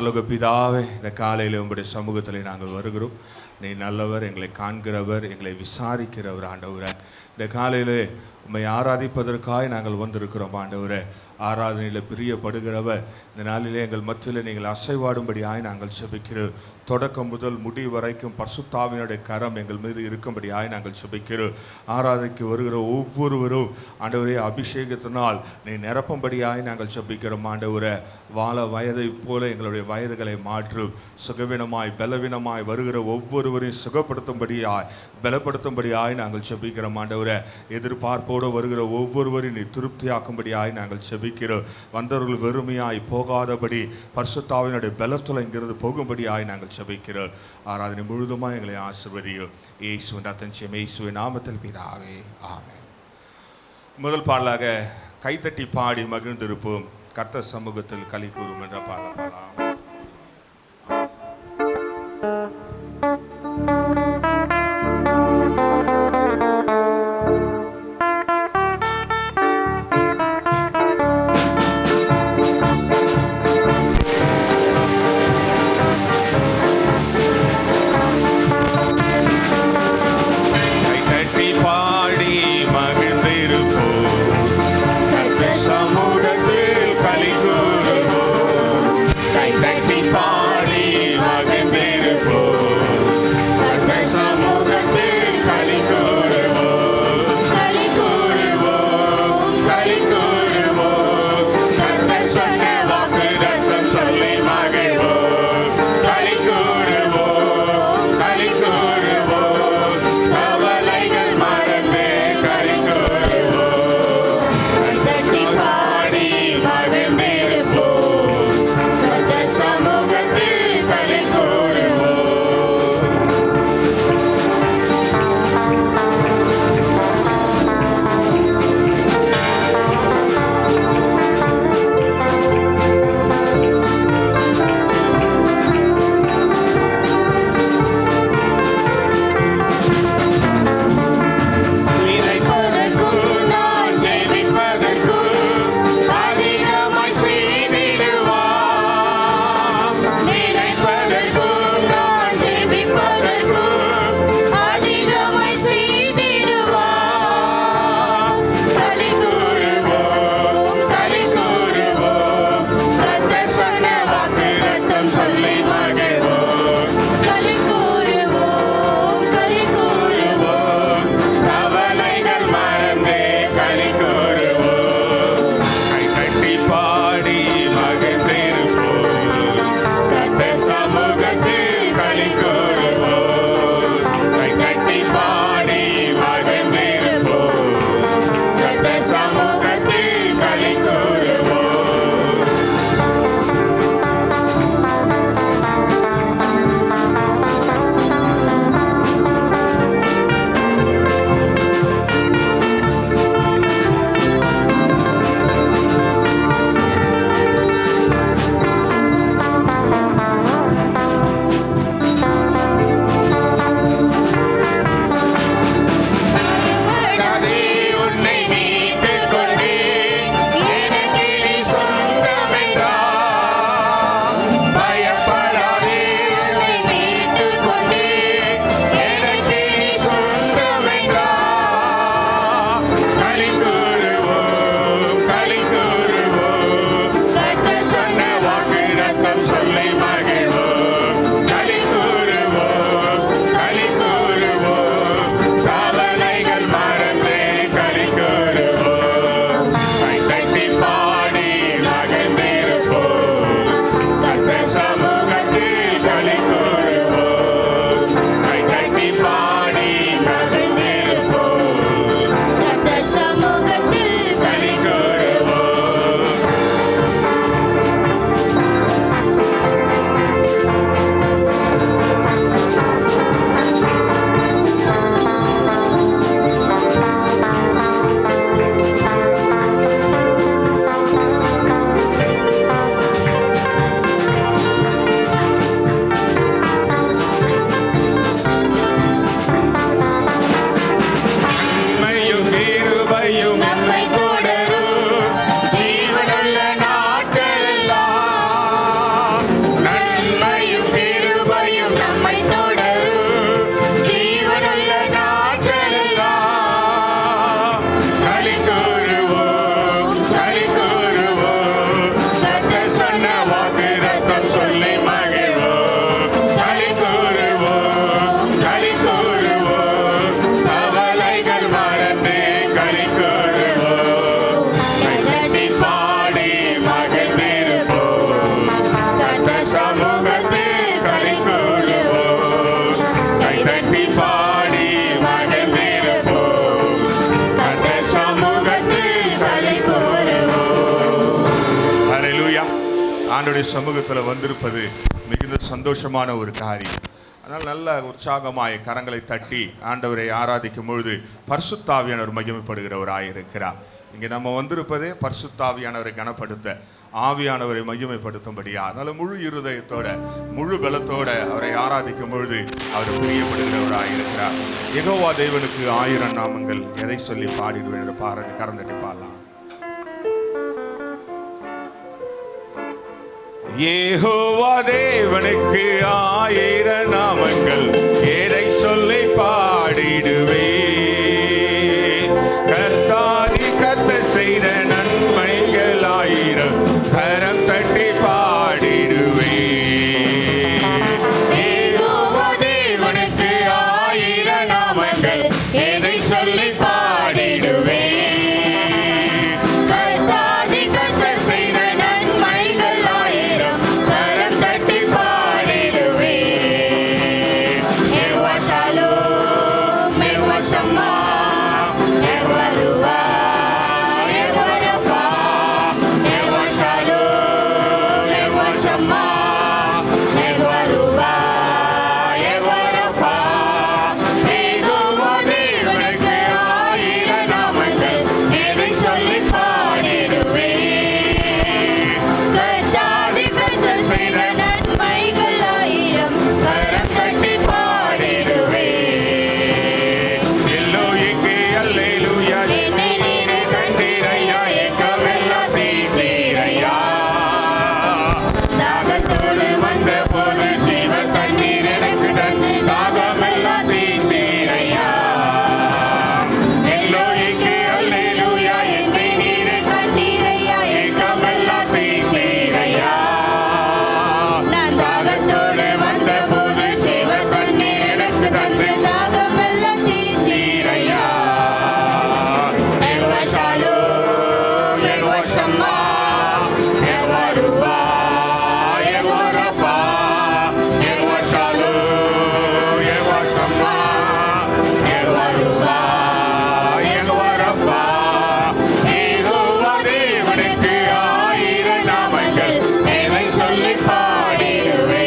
உலக பிதாவே, இந்த காலையில் உங்களுடைய சமூகத்தில் நாங்கள் வருகிறோம். நீ நல்லவர், எங்களை காண்கிறவர், எங்களை விசாரிக்கிறவர் ஆண்டவரே. இந்த காலையில் உம்மை ஆராதிப்பதற்காக நாங்கள் வந்திருக்கிறோம் ஆண்டவரே. ஆராதனையில் பிரியப்படுகிறவர் இந்த நாளிலே எங்கள் மத்தியில் நீங்கள் அசைவாடும்படியாய் நாங்கள் செபிக்கிறோம். தொடக்கம் முதல் முடி வரைக்கும் பரிசுத்தாவினுடைய கரம் எங்கள் மீது இருக்கும்படியாய் நாங்கள் செபிக்கிறோம். ஆராதனைக்கு வருகிற ஒவ்வொருவரும் ஆண்டவரே அபிஷேகத்தினால் நீ நிரப்பும்படியாய் நாங்கள் செபிக்கிறோம் ஆண்டவரே. வாழ வயதை போல எங்களுடைய வயதுகளை மாற்றும். சுகவீனமாய் பலவீனமாய் வருகிற ஒவ்வொருவரையும் சுகப்படுத்தும்படியாய் பலப்படுத்தும்படியாய் நாங்கள் செபிக்கிறோம் ஆண்டவரே. எதிர்பார்ப்போடு வருகிற ஒவ்வொருவரையும் நீ திருப்தியாக்கும்படியாய் நாங்கள் செபிக்கிறோம். வந்தவர்கள் வெறுமையாய் போகாதபடி பரிசுத்தாவினுடைய பலத்துல இங்கிருந்து போகும்படியாய் நாங்கள் செபிக்கிறோம். ஆராதனை முழுதுமாய் எங்களை ஆசீர்வதியும். இயேசுவின் ரத்தம் இயேசுவின் நாமத்தில் பிதாவே, ஆமென். முதல் பாடலாக கைத்தட்டி பாடி மகிழ்ந்திருப்போம். கர்த்தர் சமூகத்தில் களி கூறும் என்ற பாடல் பாடலாம். சமூகத்தில் சமூகத்தில் களி கூறுவோம், கைதட்டி பாடி மகிழ்ந்திருப்போம். கர்த்தர் சமூகத்தில் களி கூறுவோம். ஹல்லேலூயா. ஆண்டவருடைய சமூகத்தில் வந்திருப்பது மிகுந்த சந்தோஷமான ஒரு காரியம். அதனால் நல்ல உற்சாகமாய் கரங்களை தட்டி ஆண்டவரை ஆராதிக்கும் பொழுது பரிசுத்த ஆவியானவர் மகிமைப்படுகிறவராய் இருக்கிறார். இங்கே நம்ம வந்திருப்பதே பரிசுத்த ஆவியானவரை கனப்படுத்த, ஆவியானவரை மகிமைப்படுத்தும்படியா. அதனால முழு இருதயத்தோட முழு பலத்தோட அவரை ஆராதிக்கும் பொழுது அவர் பிரியப்படுகிறவராய் இருக்கிறார். யெகோவா தேவனுக்கு 1000 நாமங்கள், எதை சொல்லி பாடிடுவேன் என்று பாருங்க. கரந்தட்டி பாடலாம். யெகோவா தேவனுக்கு 1000 நாமங்கள், எதை சொல்லி பாடிடுவே. கர்த்தாதி கர்த்தர் செய்த நன்மைகள் 1000, கரம் தட்டி பாடிடுவே. யெகோவா தேவனுக்கு 1000 நாமங்கள், எதை சொல்லி பாடிடுவே. கர்த்தாதி கர்த்தர் செய்த நன்மைகள் 1000, கரம் தட்டி பாடிடுவே. யெகோவா ஷாலோம், யெகோவா ஷம்மா, யெகோவா ருவா, யெகோவா ரஃபா. யெகோவா ஷாலோம், யெகோவா ஷம்மா, யெகோவா ருவா, யெகோவா ரஃபா. யெகோவா தேவனுக்கு 1000 நாமங்கள், எதை சொல்லி பாடிடுவே. கர்த்தாதி கர்த்தர் செய்த நன்மைகள் 1000, கரம் தட்டி பாடிடுவே. எல்லோயிக்கு அல்லேலூயா. என்னை நீரே கண்டீரையா, ஏக்கமெல்லாம் தீர்த்தீரையா. தாகத்தோடு வந்த போது ஜீவ தண்ணீர் எனக்கு தந்து தாகமெல்லாம் தீர்த்தீரையா. எல்லோயிக்கு அல்லேலூயா. என்னை நீரே கண்டீரையா, ஏக்கமெல்லாம் தீர்த்தீரையா. நான் தாகத்தோடு வந்த போது ஜீவ தண்ணீர் எனக்கு தந்து தாகமெல்லாம் தீர்த்தீரையா. யெகோவா ஷாலோம், யெகோவா ஷம்மா, யெகோவா ருவா, யெகோவா ரஃபா. யெகோவா ஷாலோம், யெகோவா ஷம்மா, யெகோவா ருவா, யெகோவா ரஃபா. யெகோவா தேவனுக்கு 1000 நாமங்கள், எதை சொல்லி பாடிடுவே.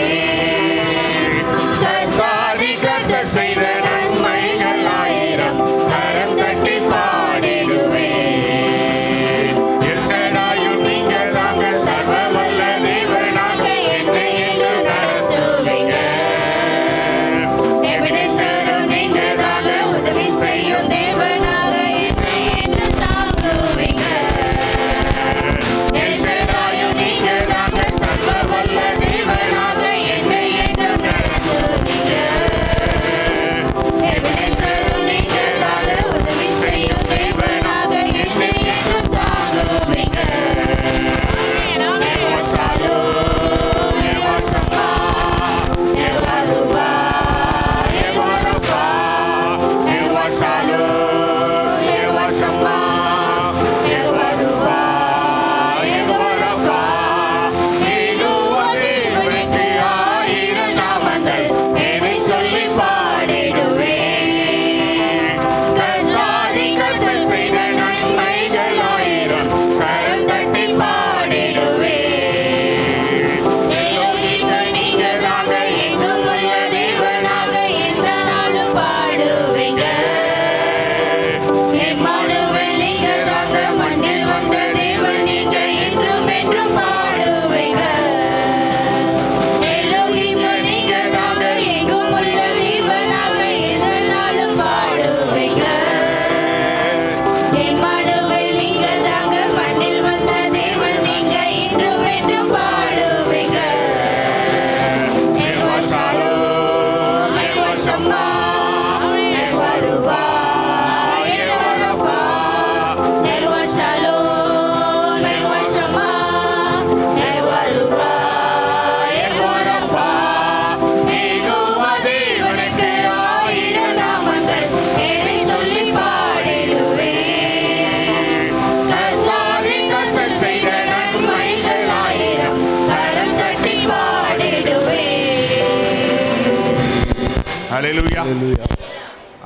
ஹல்லேலூயா.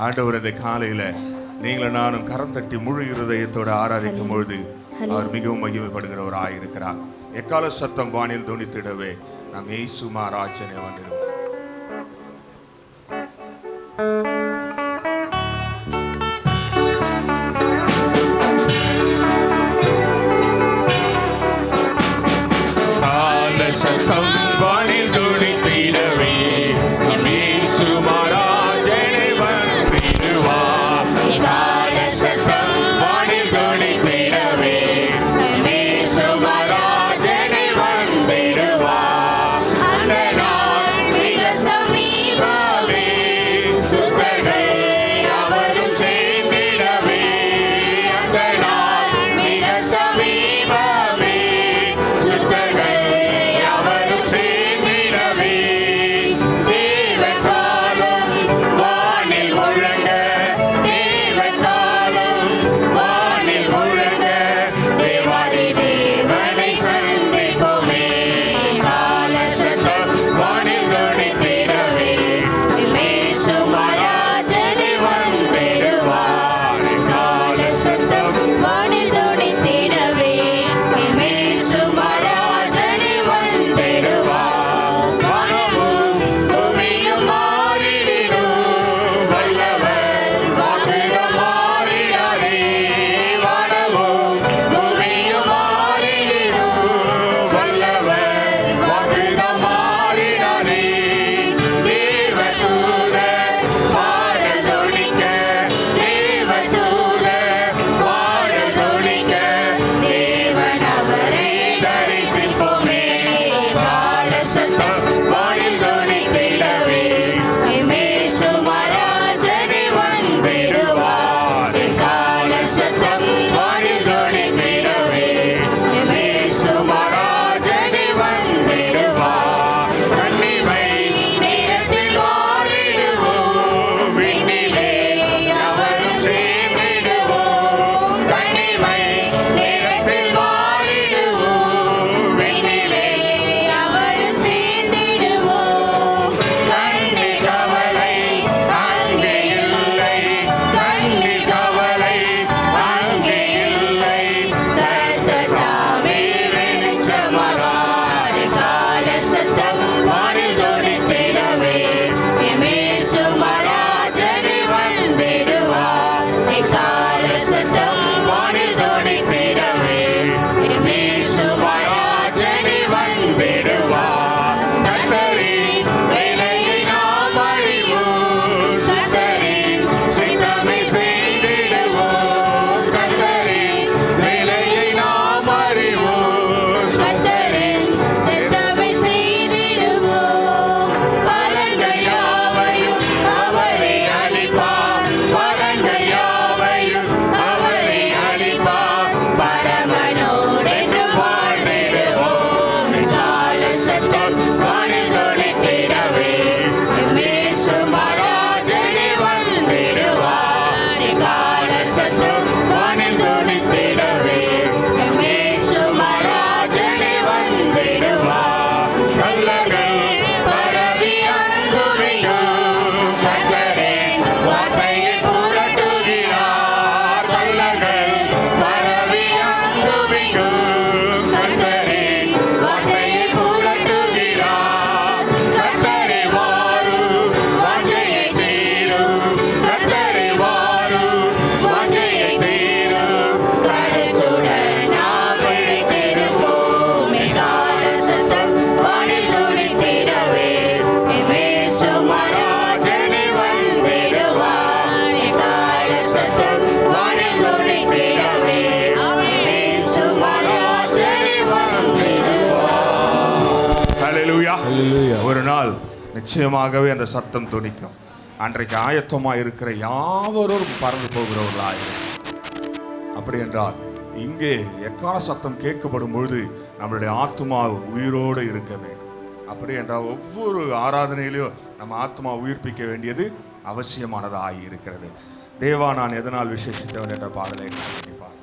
ஆண்டவர் இந்த காலையில நீங்களும் நானும் கரம் தட்டி முழு இருதயத்தோடு ஆராதிக்கும் பொழுது அவர் மிகவும் மகிமைப்படுகிறவராய் இருக்கிறார். எக்கால சத்தம் வானில் தொனித்திடவே நாம் இயேசு மகாராஜனை வந்திருவோம். சத்தம் வானில் துணித்திடவே இயேசு மகாராஜனை வந்திடுவார். கால சத்தம் வானில் துணித்திடவே இயேசு மகாராஜனை வந்திடுவார். அந்த நாள் மிக சமீபமே, சுத்தர்கள் அவரும் சேர்ந்திடவே. அந்த நாள் மிக சமீபமே, சுத்தர்கள் அவரும் சேர்ந்திடவே. தேவகாலம் வானில் முழங்க, தேவகாலம் வானில் முழங்க, தேவாதி தேவனை சந்திப்போமே. கால சத்தம் வானில் தொனித்திடவே இயேசு மகாராஜனை வந்திடுவார். கால சத்தம் வானில் தொனித்திடவே இயேசு மகாராஜனை வந்திடுவார். வானமும் பூமியும் மாறிடிடும், வல்லவர் வாக்குதம் மாறிடாதே. வானமும் பூமியும் மாறிடிடும், வல்லவர் வாக்குதம் மாறிடாதே. தேவதூதர் பாடல் தொனிக்க, தேவதூதர் பாடல் தொனிக்க, தேவன் அவரை தரிசிப்போமே. கால சத்தம் வானில் தொனித்திடவே இயேசு மகாராஜனை வந்திடுவார். கால சத்தம் வானில் தொனித்திடவே இயேசு மகாராஜனை வந்திடுவார். கன்னிமை நேரத்தில் மாறிடுவோம், விண்ணிலே அவரும் சேர்ந்திடுவோம். கன்னிமை நேரத்தில் மாறிடுவோம், விண்ணிலே அவரும் சேர்ந்திடுவோம். கண்ணீர் கவலை அங்கே இல்லை, கண்ணீர் கவலை அங்கே இல்லை, கர்த்தர் தாமே வெளிச்சமாவார். கால சத்தம் வானில் தொனித்திடவே இயேசு மகாராஜனை வந்திடுவார். கால சத்தம் வானில் தொனித்திடவே இயேசு மகாராஜனை வந்திடுவார். கர்த்தரின் வேலையை நாம் அறிவோம், கர்த்தரின் சித்தமை செய்திடுவோம். கர்த்தரின் வேலையை நாம் அறிவோம், கர்த்தரின் சித்தமை செய்திடுவோம். பலன்கள் யாவையும் அவரே அளிப்பார், பலன்கள் யாவையும் அவரே அளிப்பார். பரமனோடென்று வாழ்ந்திடுவோம். கால சத்தம் வானில் தொனித்திடவே இயேசு மகாராஜனை வந்திடுவார். கால சத்தம் வானில் தொனித்திடவே இயேசு மகாராஜனை வந்திடுவார். கல்லர்கள் பரவி அங்குமிங்கும் கர்த்தரின் வார்த்தையை புரட்டுகிறார். கல்லர்கள் பரவி அங்குமிங்கும் கர்த்தரின் வார்த்தையை புரட்டுகிறார். கர்த்தரே வாரும் வாஞ்சையை தீரும், கர்த்தரே வாரும் வாஞ்சையை தீரும். கருத்துடன் நாம் விழித்திருப்போம். கால சத்தம் வானில் தொனித்திடவே இயேசு மகாராஜனை வந்திடுவார். கால சத்தம் வானில் தொனித்திடவே இயேசு மகாராஜனை வந்திடுவார். ஹல்லேலூயா. ஒரு நாள் நிச்சயமாகவே அந்த சத்தம் தொனிக்கும். அன்றைக்கு ஆயத்தமாக இருக்கிற யாவரும் பறந்து போகிறவர்களாயிரும். அப்படி என்றால் இங்கே எக்கால சத்தம் கேட்கப்படும் பொழுது நம்மளுடைய ஆத்மா உயிரோடு இருக்க வேண்டும். அப்படி என்றால் ஒவ்வொரு ஆராதனையிலையும் நம்ம ஆத்மா உயிர்ப்பிக்க வேண்டியது அவசியமானதாக இருக்கிறது. தேவா நான் எதனால் விசேஷித்தவன் என்ற பாடலை கண்டிப்பார்.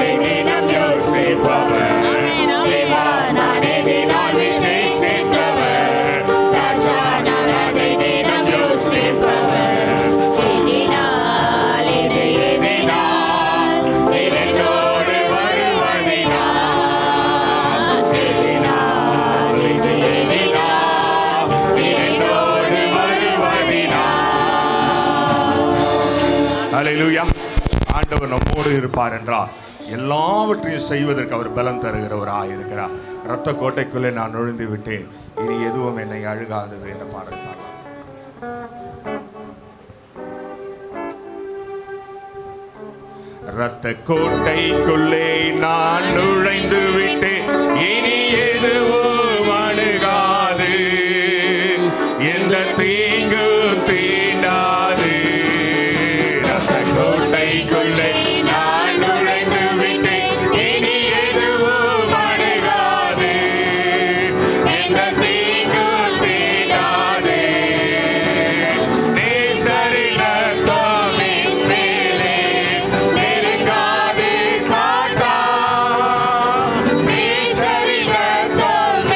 அதை தினம் யோசிப்பவர் தேவா நான் எதினால் விசேஷித்தவர் ராஜா நான் அதை தினம் யோசிப்பவர் எதினால் இது எதினால் இரண்டோடு வருவதினால் எதினால் இது எதினால் இரண்டோடு வருவதினால். ஹல்லேலூயா. ஆண்டவர் நம்மோடு இருப்பார் என்றால் எல்லாவற்றையும் செய்வதற்கு அவர் பலம் தருகிறவராக இருக்கிறார். இரத்த கோட்டைக்குள்ளே நான் நுழைந்து விட்டேன், இனி எதுவும் என்னை அழுகாதது என்ற பாடல் பாடலாம். இரத்த கோட்டைக்குள்ளே நான் நுழைந்து விட்டேன், இனி எதுவும் அணுகாது, எந்த தீங்கும் தீண்டாது. இரத்த கோட்டைக்குள்ளே நான் நுழைந்து விட்டேன், இனி எதுவும் அணுகாது, எந்த தீங்கும் தீண்டாது. நேசரின் ரத்தம் என் மேலே நெருங்காது சாத்தான், நேசரின் ரத்தம்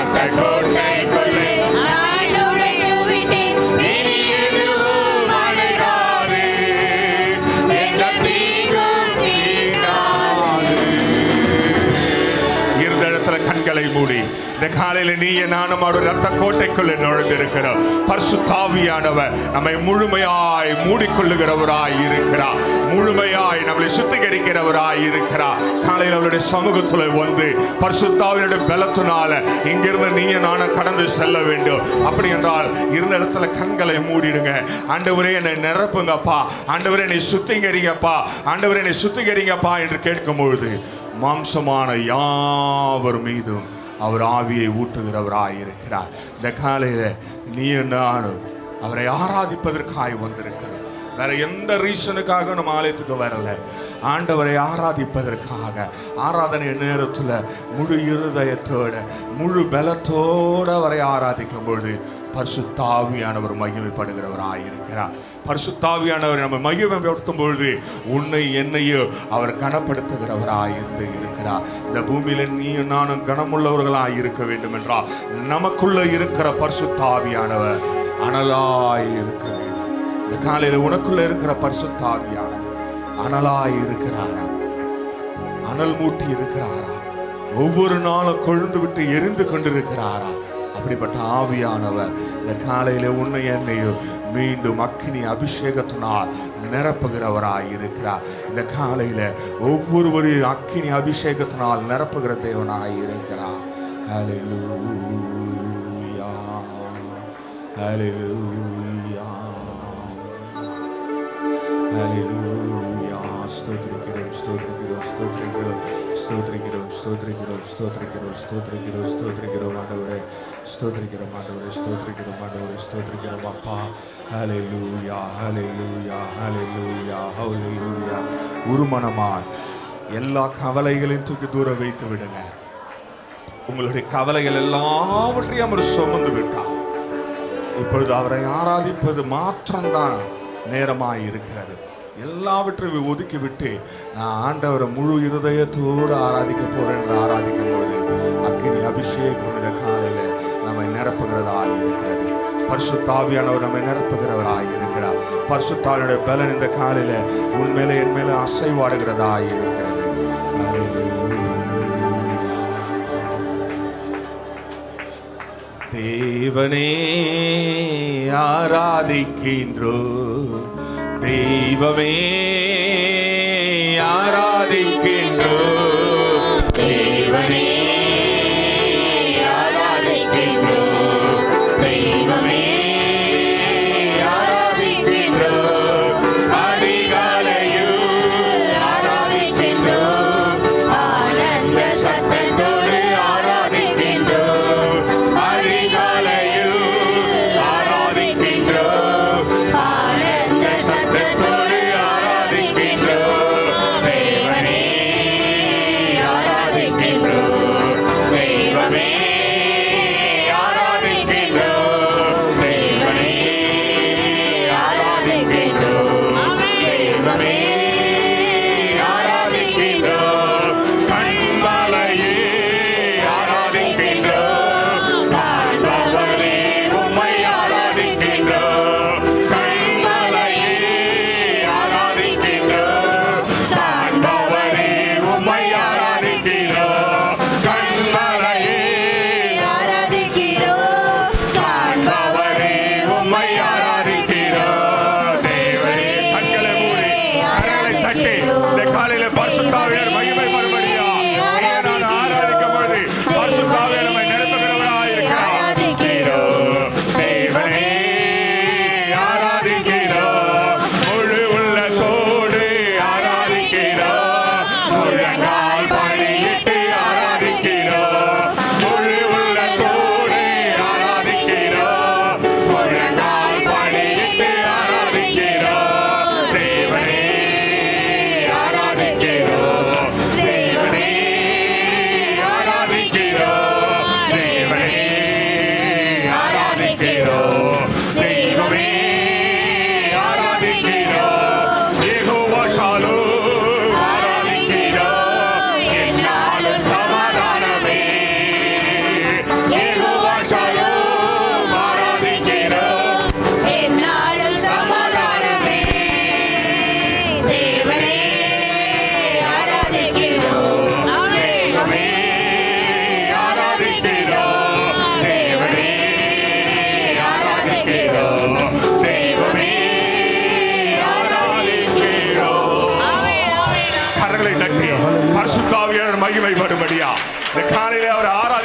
ரத்த கோட்டைக்குள்ளே நான் நுழைந்து விட்டேன். இனி எதுவும் அணுகாது. எந்த தீங்கும் தீண்டாது. இருந்த இடத்துல கண்களை மூடி இந்த காலையில நீ நானும் அவருடைய ரத்த கோட்டைக்குள்ள நுழைந்திருக்கிறோம். பரிசுத்த ஆவியானவர் நம்மை முழுமையாய் மூடிக்கொள்ளுகிறவராய் இருக்கிறார். முழுமையாய் நம்மளை சுத்திகரிக்கிறவராய் இருக்கிறார். காலையில் அவருடைய சமூகத்துல வந்து பரிசுத்த ஆவியினுடைய பலத்தினால இங்கிருந்து நீ நானும் கடந்து செல்ல வேண்டும். அப்படி என்றால் இருந்த இடத்துல கண்களை மூடிடுங்க. ஆண்டவரே என்னை நிரப்புங்கப்பா, ஆண்டவரே என்னை சுத்திகரிங்கப்பா, ஆண்டவரே என்னை சுத்திகரிங்கப்பா என்று கேட்கும் பொழுது மாம்சமான யாவர் மீதும் அவர் ஆவியை ஊட்டுகிறவராய் இருக்கிறார். இந்த காலையில நீ நானும் அவரை ஆராதிப்பதற்காக வந்திருக்கிறோம். வேற எந்த ரீசனுக்காக நம்ம ஆலயத்துக்கு வரல. ஆண்டவரை ஆராதிப்பதற்காக ஆராதனை நேரத்தில் முழு இருதயத்தோட முழு பலத்தோட அவரை ஆராதிக்கும் பொழுது பரிசுத்த ஆவியானவர் மகிமைப்படுகிறவராய் இருக்கிறார். பரிசுத்த ஆவியானவர் நம்ம மகிமைப்படுத்தும் பொழுது உன்னை என்னையும் அவர் கனப்படுத்துகிறவராய் இருக்கிறார். இந்த பூமியில நீயும் நானும் கனமுள்ளவர்களாய் இருக்க வேண்டும் என்றால் நமக்குள்ள இருக்கிற பரிசுத்த ஆவியானவர் அனலாய் இருக்க வேண்டும். இந்த காலையில உனக்குள்ள இருக்கிற பரிசுத்த ஆவியானவர் அனலாய் இருக்கிறாரா? அனல் மூட்டி இருக்கிறாரா? ஒவ்வொரு நாளும் கொழுந்து விட்டு எரிந்து கொண்டிருக்கிறாரா? அப்படிப்பட்ட ஆவியானவர் இந்த காலையில உன்னை என்னையும் மீண்டும் அக்கினி அபிஷேகத்தினால் நிரப்புகிறவராய் இருக்கிறார். இந்த காலையில ஒவ்வொருவரையும் அக்கினி அபிஷேகத்தினால் நிரப்புகிற தேவனாய் இருக்கிறார். ஹல்லேலூயா, ஹல்லேலூயா, ஹல்லேலூயா. ஸ்தோத்திரிக்கிறோம், ஸ்தோத்திரிக்கிறோம், ஸ்தோத்திரிக்கிறோம், ஸ்தோத்திரிக்கிறோம், ஸ்தோத்திரிக்கிறோம், ஸ்தோத்திரிக்கிறோம், ஸ்தோத்திரிக்கிறோம், ஸ்தோத்திரிக்கிறோம் ஆண்டவரே, ஸ்தோத்திரிக்கிறோம் ஆண்டவரே, ஸ்தோத்திரிக்கிறோம் ஆண்டவரே, ஸ்தோத்திரிக்கிறோம் அப்பா. ஹல்லேலூயா, ஹல்லேலூயா, ஹல்லேலூயா, ஹல்லேலூயா. உருமனமாய் எல்லா கவலைகளையும் தூக்கி தூர வைத்து விடுங்க. உங்களுடைய கவலைகள் எல்லாவற்றையும் அவர் சுமந்து விட்டார். இப்பொழுது அவரை ஆராதிப்பது மாத்திரம்தான் நேரமாய் இருக்கிறது. எல்லாவற்றையும் ஒதுக்கி விட்டு நான் ஆண்டவரை முழு இருதயத்தோடு ஆராதிக்க போறேன் என்று ஆராதிக்கும் போது அக்கினி அபிஷேகம் இந்த காலையில நம்மை நிரப்புகிறதாய் இருக்கிறது. பரிசுத்த ஆவியானவர் நம்மை நிரப்புகிறவராய் இருக்கிறார். பரிசுத்த ஆவியுடைய பலன் இந்த காலையில உன்மேல என் மேல அசைவாடுகிறதாய் இருக்கிறது. தேவனே ஆராதிக்கின்றோம், தெய்வமே ஆராதிக்கின்றோம், தேவனே ஆராதிக்கின்றோம், தெய்வமே ஆராதிக்கின்றோம். அதிகாலையில் ஆராதிக்கின்றோம், ஆனந்த சத்தத்தோடு ஆராதிக்கின்றோம். அதிகாலையில் ஆராதிக்கின்றோம், ஆனந்த சத்தத்தோடு ஆராதிக்கின்றோம்.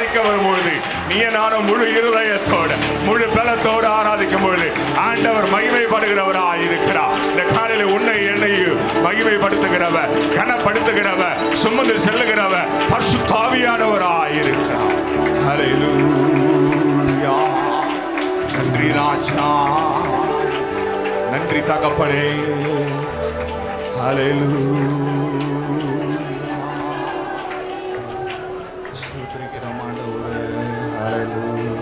ஆராதிக்க வரும்பொழுது, நீ நானும் முழு இருதயத்தோடு முழு பலத்தோடு ஆராதிக்கும் பொழுது ஆண்டவர் மகிமைப்படுகிறவராய் இருக்கிறார். இந்த காலையில் உன்னை என்னையும் மகிமைப்படுத்துகிறவர், கனப்படுத்துகிறவர், சுமந்து செல்லுகிறவர் பரிசுத்த ஆவியானவராய் இருக்கிறார். ஹல்லேலூயா. நன்றி ராஜா, நன்றி தகப்பனே. ஹல்லேலூயா. ஸ்தோத்திரிக்கிறோம் ஆண்டவரே. ஹல்லேலூயா.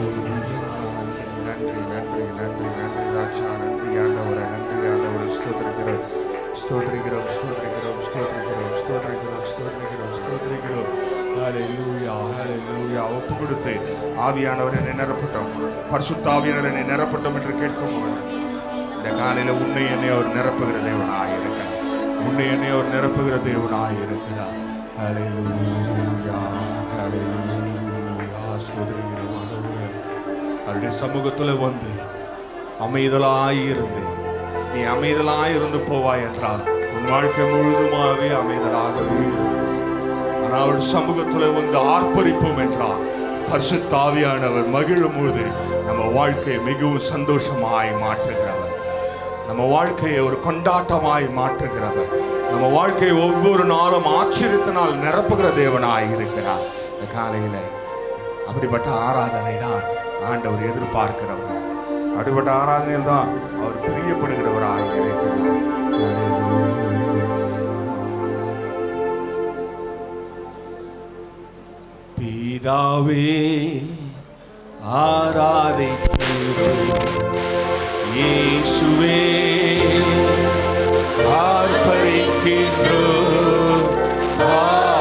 நன்றி நன்றி நன்றி நன்றி ராஜா, நன்றி ஆண்டவரே, நன்றி ஆண்டவரே. ஸ்தோத்திரிக்கிறோம் ஸ்தோத்திரிக்கிறோம் ஸ்தோத்திரிக்கிறோம் ஸ்தோத்திரிக்கிறோம் ஸ்தோத்திரிக்கிறோம் ஸ்தோத்திரிக்கிறோம் ஸ்தோத்திரிக்கிறோம். ஹல்லேலூயா ஹல்லேலூயா. ஒப்பு கொடுத்து ஆவியானவரை நிரப்பட்டோம், பரிசுத்த ஆவியானவரை நிரப்பட்டோம் என்று கேட்கும் இந்த காலையில் உன்னை என்னை அவர் நிரப்புகிற தேவனாய் இருக்கிறார். உன்னை என்னை அவர் நிரப்புகிற தேவனாய் இருக்கிறார். ஹல்லேலூயா ஹல்லேலூயா. ஸ்தோத்திரிக்கிறோம் ஆண்டவரே. அவருடைய சமூகத்தில் வந்து அமைதலாய் இருந்து நீ அமைதலாய் இருந்து போவாய் என்றால் உன் வாழ்க்கை முழுதுமாகவே அமைதலாகவே இருக்கும். ஆனால் அவர் சமூகத்தில் வந்து ஆர்ப்பரிப்போம் என்றால் பரிசுத்த ஆவியானவர் மகிழும் போது நம்ம வாழ்க்கையை மிகவும் சந்தோஷமாய் மாற்றுகிறவர், நம்ம வாழ்க்கையை ஒரு கொண்டாட்டமாய் மாற்றுகிறவர், நம்ம வாழ்க்கையை ஒவ்வொரு நாளும் ஆச்சரியத்தினால் நிரப்புகிற தேவனாய் இருக்கிறார். இந்த காலையில் அப்படிப்பட்ட ஆராதனை தான் ஆண்டவர் எதிர்பார்க்கிறவர். அப்படிப்பட்ட ஆராதனையில் தான் அவர் பிரியப்படுகிறவராய் இருக்கிறார். பிதாவே ஆராதிக்கிறோம், இயேசுவே ஆர்ப்பரிக்கின்றோம்,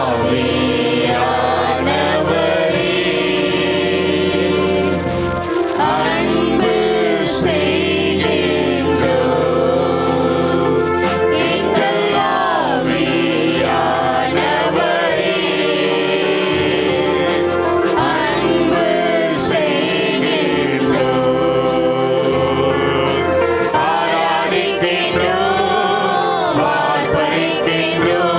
ஆவியானவரே அன்பு செய்கின்றோம். எங்கள் ஆவியானவரே அன்பு செய்கின்றோம். ஆராதிக்கின்றோம், ஆர்ப்பரிக்கின்றோம்.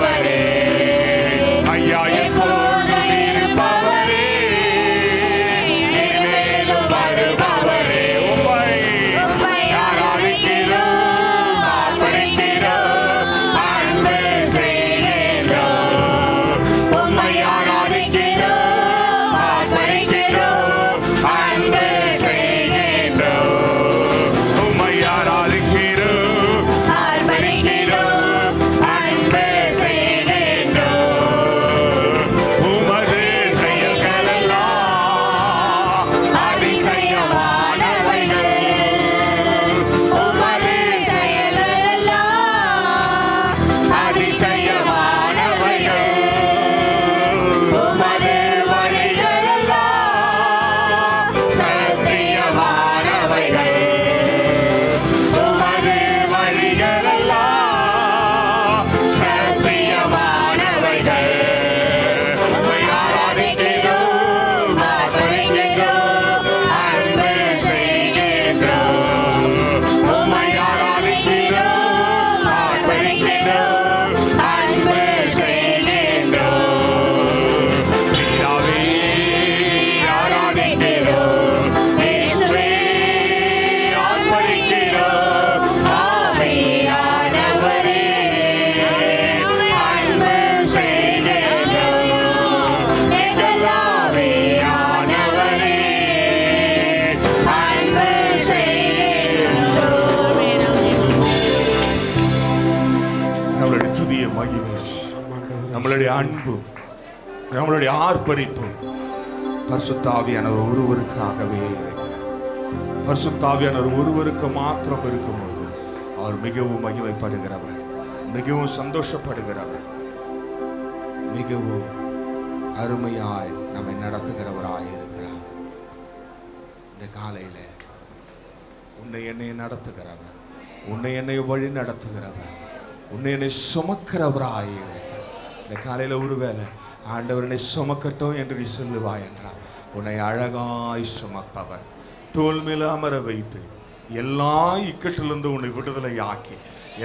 இருப்பவரே, ஐயா எப்போதும் இருப்பவரே, இனிமேலும் வருபவரே, உம்மை ஆராதிக்கிறோம், ஆர்ப்பரிக்கிறோம், அன்பு செய்கின்றோம். உம்மை ஆராதிக்கிறோம், ஆர்ப்பரிக்கிறோம், அன்பு செய்கின்றோம். உம்மை ஆராதிக்கிறோம், ஆர்ப்பரிக்கிறோம், அன்பு செய்கின்றோம். உமது செயல்களெல்லாம் அதிசயமானவைகள், உமது செயல்களெல்லாம் அதிசயமானவைகள். உமது வழிகளெல்லாம் சத்தியமானவைகள். உமது வழிகளெல்லாம் சத்தியமானவைகள். உம்மை ஆராதிக்கிறோம், ஆர்ப்பரிக்கிறோம், அன்பு செய்கின்றோம். உம்மை ஆராதிக்கிறோம், ஆர்ப்பரிக்கிறோம், அன்பு செய்கின்றோம். பிதாவே, ஆராதிக்கிறோம், இயேசுவே ஆர்ப்பரிக்கிறோம், ஆவியானவரே அன்பு செய்கின்றோம். எங்கள் ஆவியானவரே அன்பு செய்கின்றோம். நம்மளுடைய துதிய மகிமை, நம்மளுடைய அன்பு, நம்மளுடைய ஆர்ப்பரிப்பு பரிசுத்த ஆவியானவர் ஒருவருக்காகவே இருக்கிறார். பரிசுத்த ஆவியானவர் ஒருவருக்கு மாத்திரம் இருக்கும்போது அவர் மிகவும் மகிமைப்படுகிறவர், மிகவும் சந்தோஷப்படுகிறவர், மிகவும் அருமையாய் நம்மை நடத்துகிறவராய் இருக்கிறார். இந்த காலையில உன்னை என்னை நடத்துகிறவர், உன்னை என்னை வழி நடத்துகிறவர், உன்னை என்னை சுமக்கிறவராய் இருக்கிறார். இந்த காலையில ஒருவேளை ஆண்டவர் என்னை சுமக்கட்டும் என்று நீ சொல்லுவாய் என்றால் உன்னை அழகாய் சுமப்பவர், தோள் மேல அமர வைத்து எல்லா இக்கட்டிலிருந்து உன்னை விடுதலை ஆக்கி,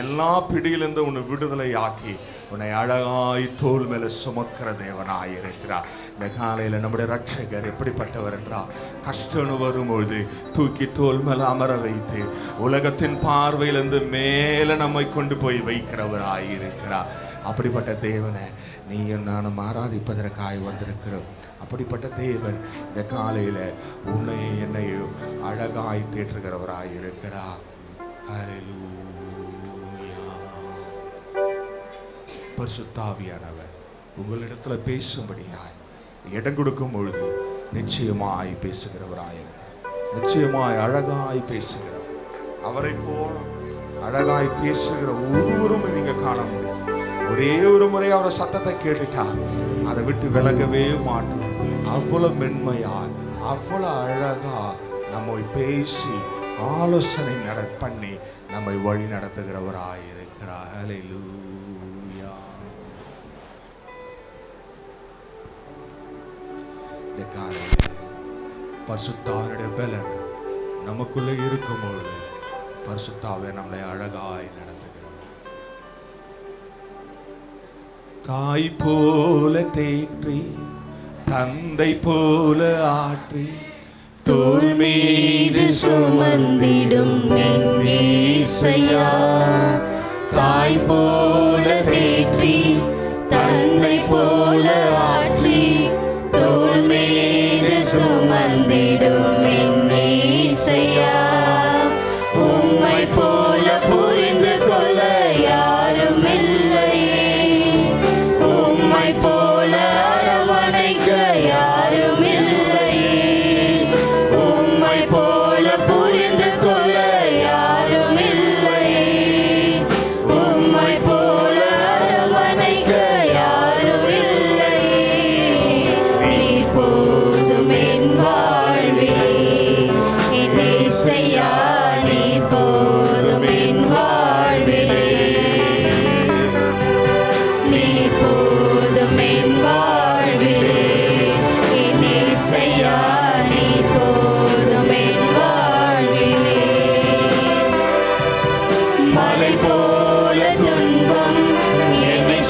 எல்லா பிடியிலிருந்து உன்னை விடுதலை ஆக்கி உன்னை அழகாய் தோள் மேல சுமக்கிற தேவனாய் இருக்கிறார். இந்த காலையில நம்முடைய ரட்சகர் எப்படிப்பட்டவர் என்றால், கஷ்டம் வரும்பொழுது தூக்கி தோள் மேல அமர வைத்து உலகத்தின் பார்வையிலிருந்து மேல நம்மை கொண்டு போய் வைக்கிறவராய் இருக்கிறார். அப்படிப்பட்ட தேவனை நீயும் நானும் ஆராதிப்பதற்காய் வந்திருக்கிறோம். அப்படிப்பட்ட தேவன் இந்த காலையில உன்னையும் என்னையும் அழகாய் தேற்றுகிறவராய் இருக்கிறார். ஹல்லேலூயா. பரிசுத்த ஆவியானவர் உங்களிடத்துல பேசும்படியாய் இடம் கொடுக்கும் பொழுது நிச்சயமாய் பேசுகிறவராய் இருக்கிறார். நிச்சயமாய் அழகாய் பேசுகிறவர். அவரை போல அழகாய் பேசுகிற ஒருவரும் நீங்க காண முடியும். ஒரே ஒரு முறை அவரை சத்தத்தை கேட்டுட்டா அதை விட்டு விலகவே மாட்டோம். அவ்வளவு மென்மையாய், அவ்வளவு அழகா நம்மை பேசி ஆலோசனை பண்ணி நம்மை வழி நடத்துகிறவராய் இருக்கிறார். ஹல்லேலூயா. இந்த காலையில் பரிசுத்தாவினுடைய பலன் நமக்குள்ளே இருக்கும்போது பரிசுத்தாவே நம்மளை அழகாய் நடத்துகிறார். தாய் போல தேற்றி, தந்தை போல ஆற்றி, தோள் மீது சுமந்திடும் என் இயேசையா. தாய் போல தேற்றி, தந்தை போல ஆற்றி, தோள் மீது சுமந்திடும் என் இயேசையா. உம்மை போல புரிந்து கொள்ள யாரும் இல்லையே, உம்மை போல அரவணைக்க யாரும் இல்லையே, உம்மை போல புரிந்து கொள்ள யாரும் இல்லையே, உம்மை போல அரவணைக்க யாரும் இல்லையே. நீர் போதும் என் வாழ்விலே என் இயேசையா, நீர் போதும் என் வாழ்விலே, நீர் போதும் என் வாழ்விலே என் இயேசையா, நீர் போதும் என் வாழ்விலே. மலை போல துன்பம் என்னை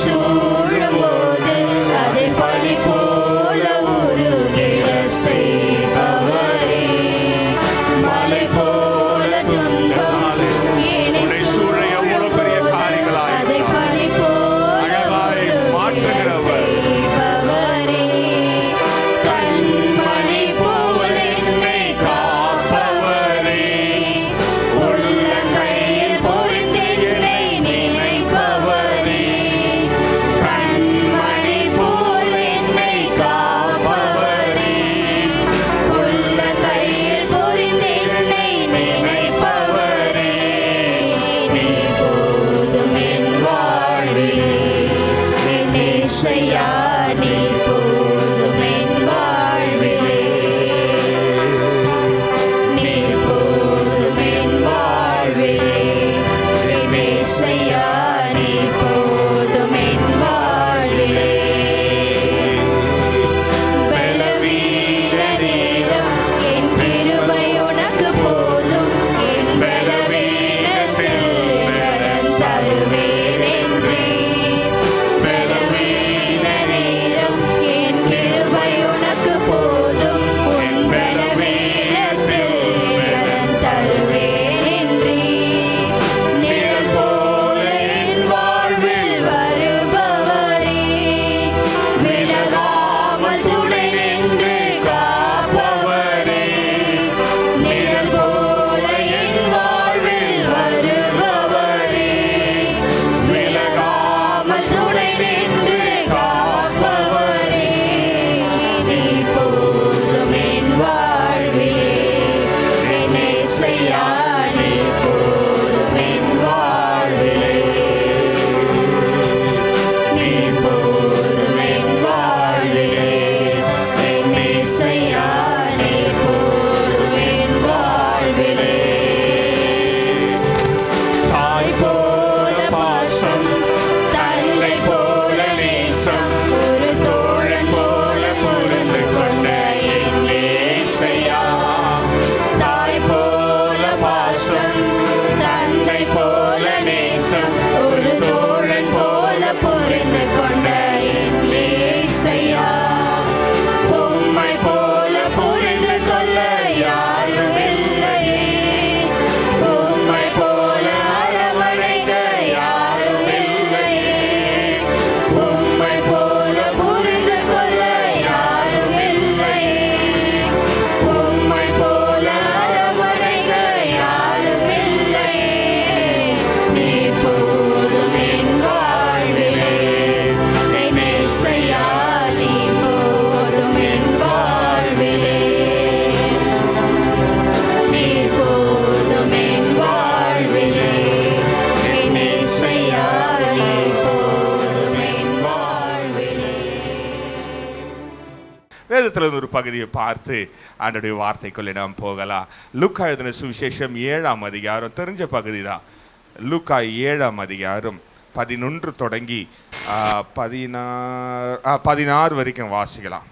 வேதத்தில் ஒரு பகுதியை பார்த்து ஆண்டவருடைய வார்த்தைக்குள்ளே நாம் போகலாம். லூக்கா எழுதின சுவிசேஷம் 7ஆம் அதிகாரம், தெரிஞ்ச பகுதி தான். லூக்கா 7ஆம் அதிகாரம் 11 தொடங்கி 16 வரைக்கும் வாசிக்கலாம்.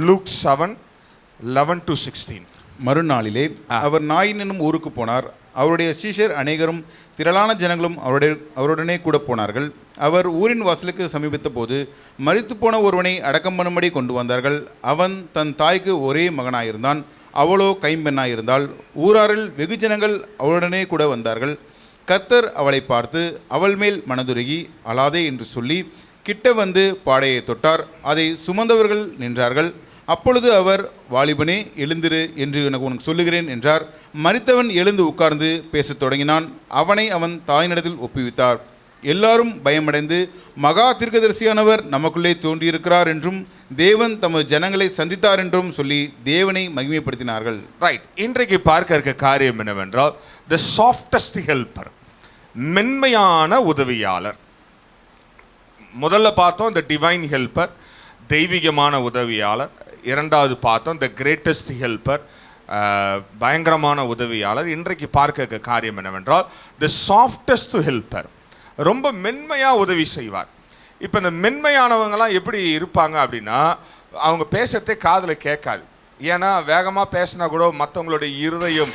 லூக் 7:11-16. மறுநாளிலே அவர் நாயின் என்னும் ஊருக்கு போனார். அவருடைய சீஷர் அநேகரும் திரளான ஜனங்களும் அவருடனே கூட போனார்கள். அவர் ஊரின் வாசலுக்கு சமீபித்த போது மரித்து போன ஒருவனை அடக்கம் பண்ணும்படி கொண்டு வந்தார்கள். அவன் தன் தாய்க்கு ஒரே மகனாயிருந்தான், அவளோ கைம்பெண்ணாயிருந்தாள். ஊராரில் வெகு ஜனங்கள் அவளுடனே கூட வந்தார்கள். கர்த்தர் அவளை பார்த்து அவள் மேல் மனதுருகி அழாதே என்று சொல்லி கிட்ட வந்து பாடையை தொட்டார். அதை சுமந்தவர்கள் நின்றார்கள். அப்பொழுது அவர், வாலிபனே எழுந்திரு என்று உனக்கு சொல்லுகிறேன் என்றார். மரித்தவன் எழுந்து உட்கார்ந்து பேசத் தொடங்கினான். அவனை அவன் தாயினிடத்தில் ஒப்புவித்தார். எல்லாரும் பயமடைந்து, மகா தீர்க்கதரிசியானவர் நமக்குள்ளே தோன்றியிருக்கிறார் என்றும் தேவன் தமது ஜனங்களை சந்தித்தார் என்றும் சொல்லி தேவனை மகிமைப்படுத்தினார்கள். ரைட். இன்றைக்கு பார்க்க இருக்க காரியம் என்னவென்றால், த சாஃப்டஸ்ட் ஹெல்ப்பர், மென்மையான உதவியாளர். முதல்ல பார்த்தோம் த டிவைன் ஹெல்ப்பர், தெய்வீகமான உதவியாளர். இரண்டாவது பார்த்தோம் த கிரேட்டஸ்ட் ஹெல்ப்பர், பயங்கரமான உதவியாளர். இன்றைக்கு பார்க்க காரியம் என்னவென்றால், த சாஃப்டஸ்ட் ஹெல்ப்பர், ரொம்ப மென்மையாக உதவி செய்வார். இப்போ இந்த மென்மையானவங்களாம் எப்படி இருப்பாங்க அப்படின்னா, அவங்க பேசுறதே காதில் கேட்காது. ஏன்னா வேகமாக பேசினா கூட மற்றவங்களுடைய இருதயம்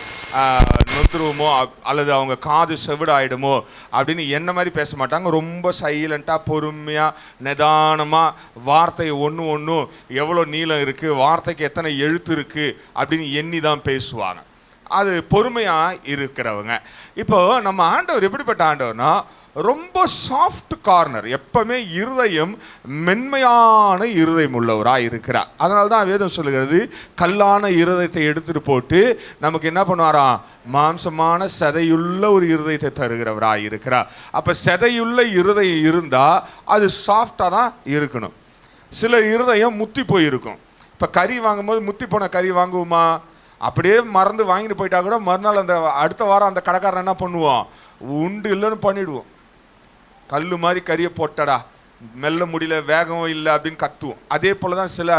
நொந்துருவோமோ அல்லது அவங்க காது செவிடாயிடுமோ அப்படின்னு என்ன மாதிரி பேச மாட்டாங்க. ரொம்ப சைலண்ட்டாக பொறுமையாக நிதானமாக வார்த்தை ஒன்று எவ்வளோ நீளம் இருக்குது, வார்த்தைக்கு எத்தனை எழுத்து இருக்குது அப்படின்னு எண்ணி தான் பேசுவாங்க. அது பொறுமையாக இருக்கிறவங்க. இப்போது நம்ம ஆண்டவர் எப்படிப்பட்ட ஆண்டவர்னா, ரொம்ப சாஃப்ட் கார்னர், எப்பவுமே இருதயம் மென்மையான இருதயம் உள்ளவராக இருக்கிறார். அதனால தான் வேதம் சொல்லுகிறது, கல்லான இருதயத்தை எடுத்துகிட்டு போட்டு நமக்கு என்ன பண்ணுவாராம், மாம்சமான சதையுள்ள ஒரு இருதயத்தை தருகிறவராக இருக்கிறார். அப்போ சதையுள்ள இருதயம் இருந்தால் அது சாஃப்டாக தான் இருக்கணும். சில இருதயம் முத்தி போயிருக்கும். இப்போ கறி வாங்கும்போது முத்தி போன கறி வாங்குவோமா? அப்படியே மறந்து வாங்கிட்டு போயிட்டா கூட மறுநாள் அந்த அடுத்த வாரம் அந்த கடைக்காரன் என்ன பண்ணுவோம், உண்டு இல்லைன்னு பண்ணிவிடுவோம். கல் மாதிரி கறியை போட்டடா, மெல்ல முடியல, வேகம் இல்லை அப்படின்னு கத்துவோம். அதே போல் தான் சில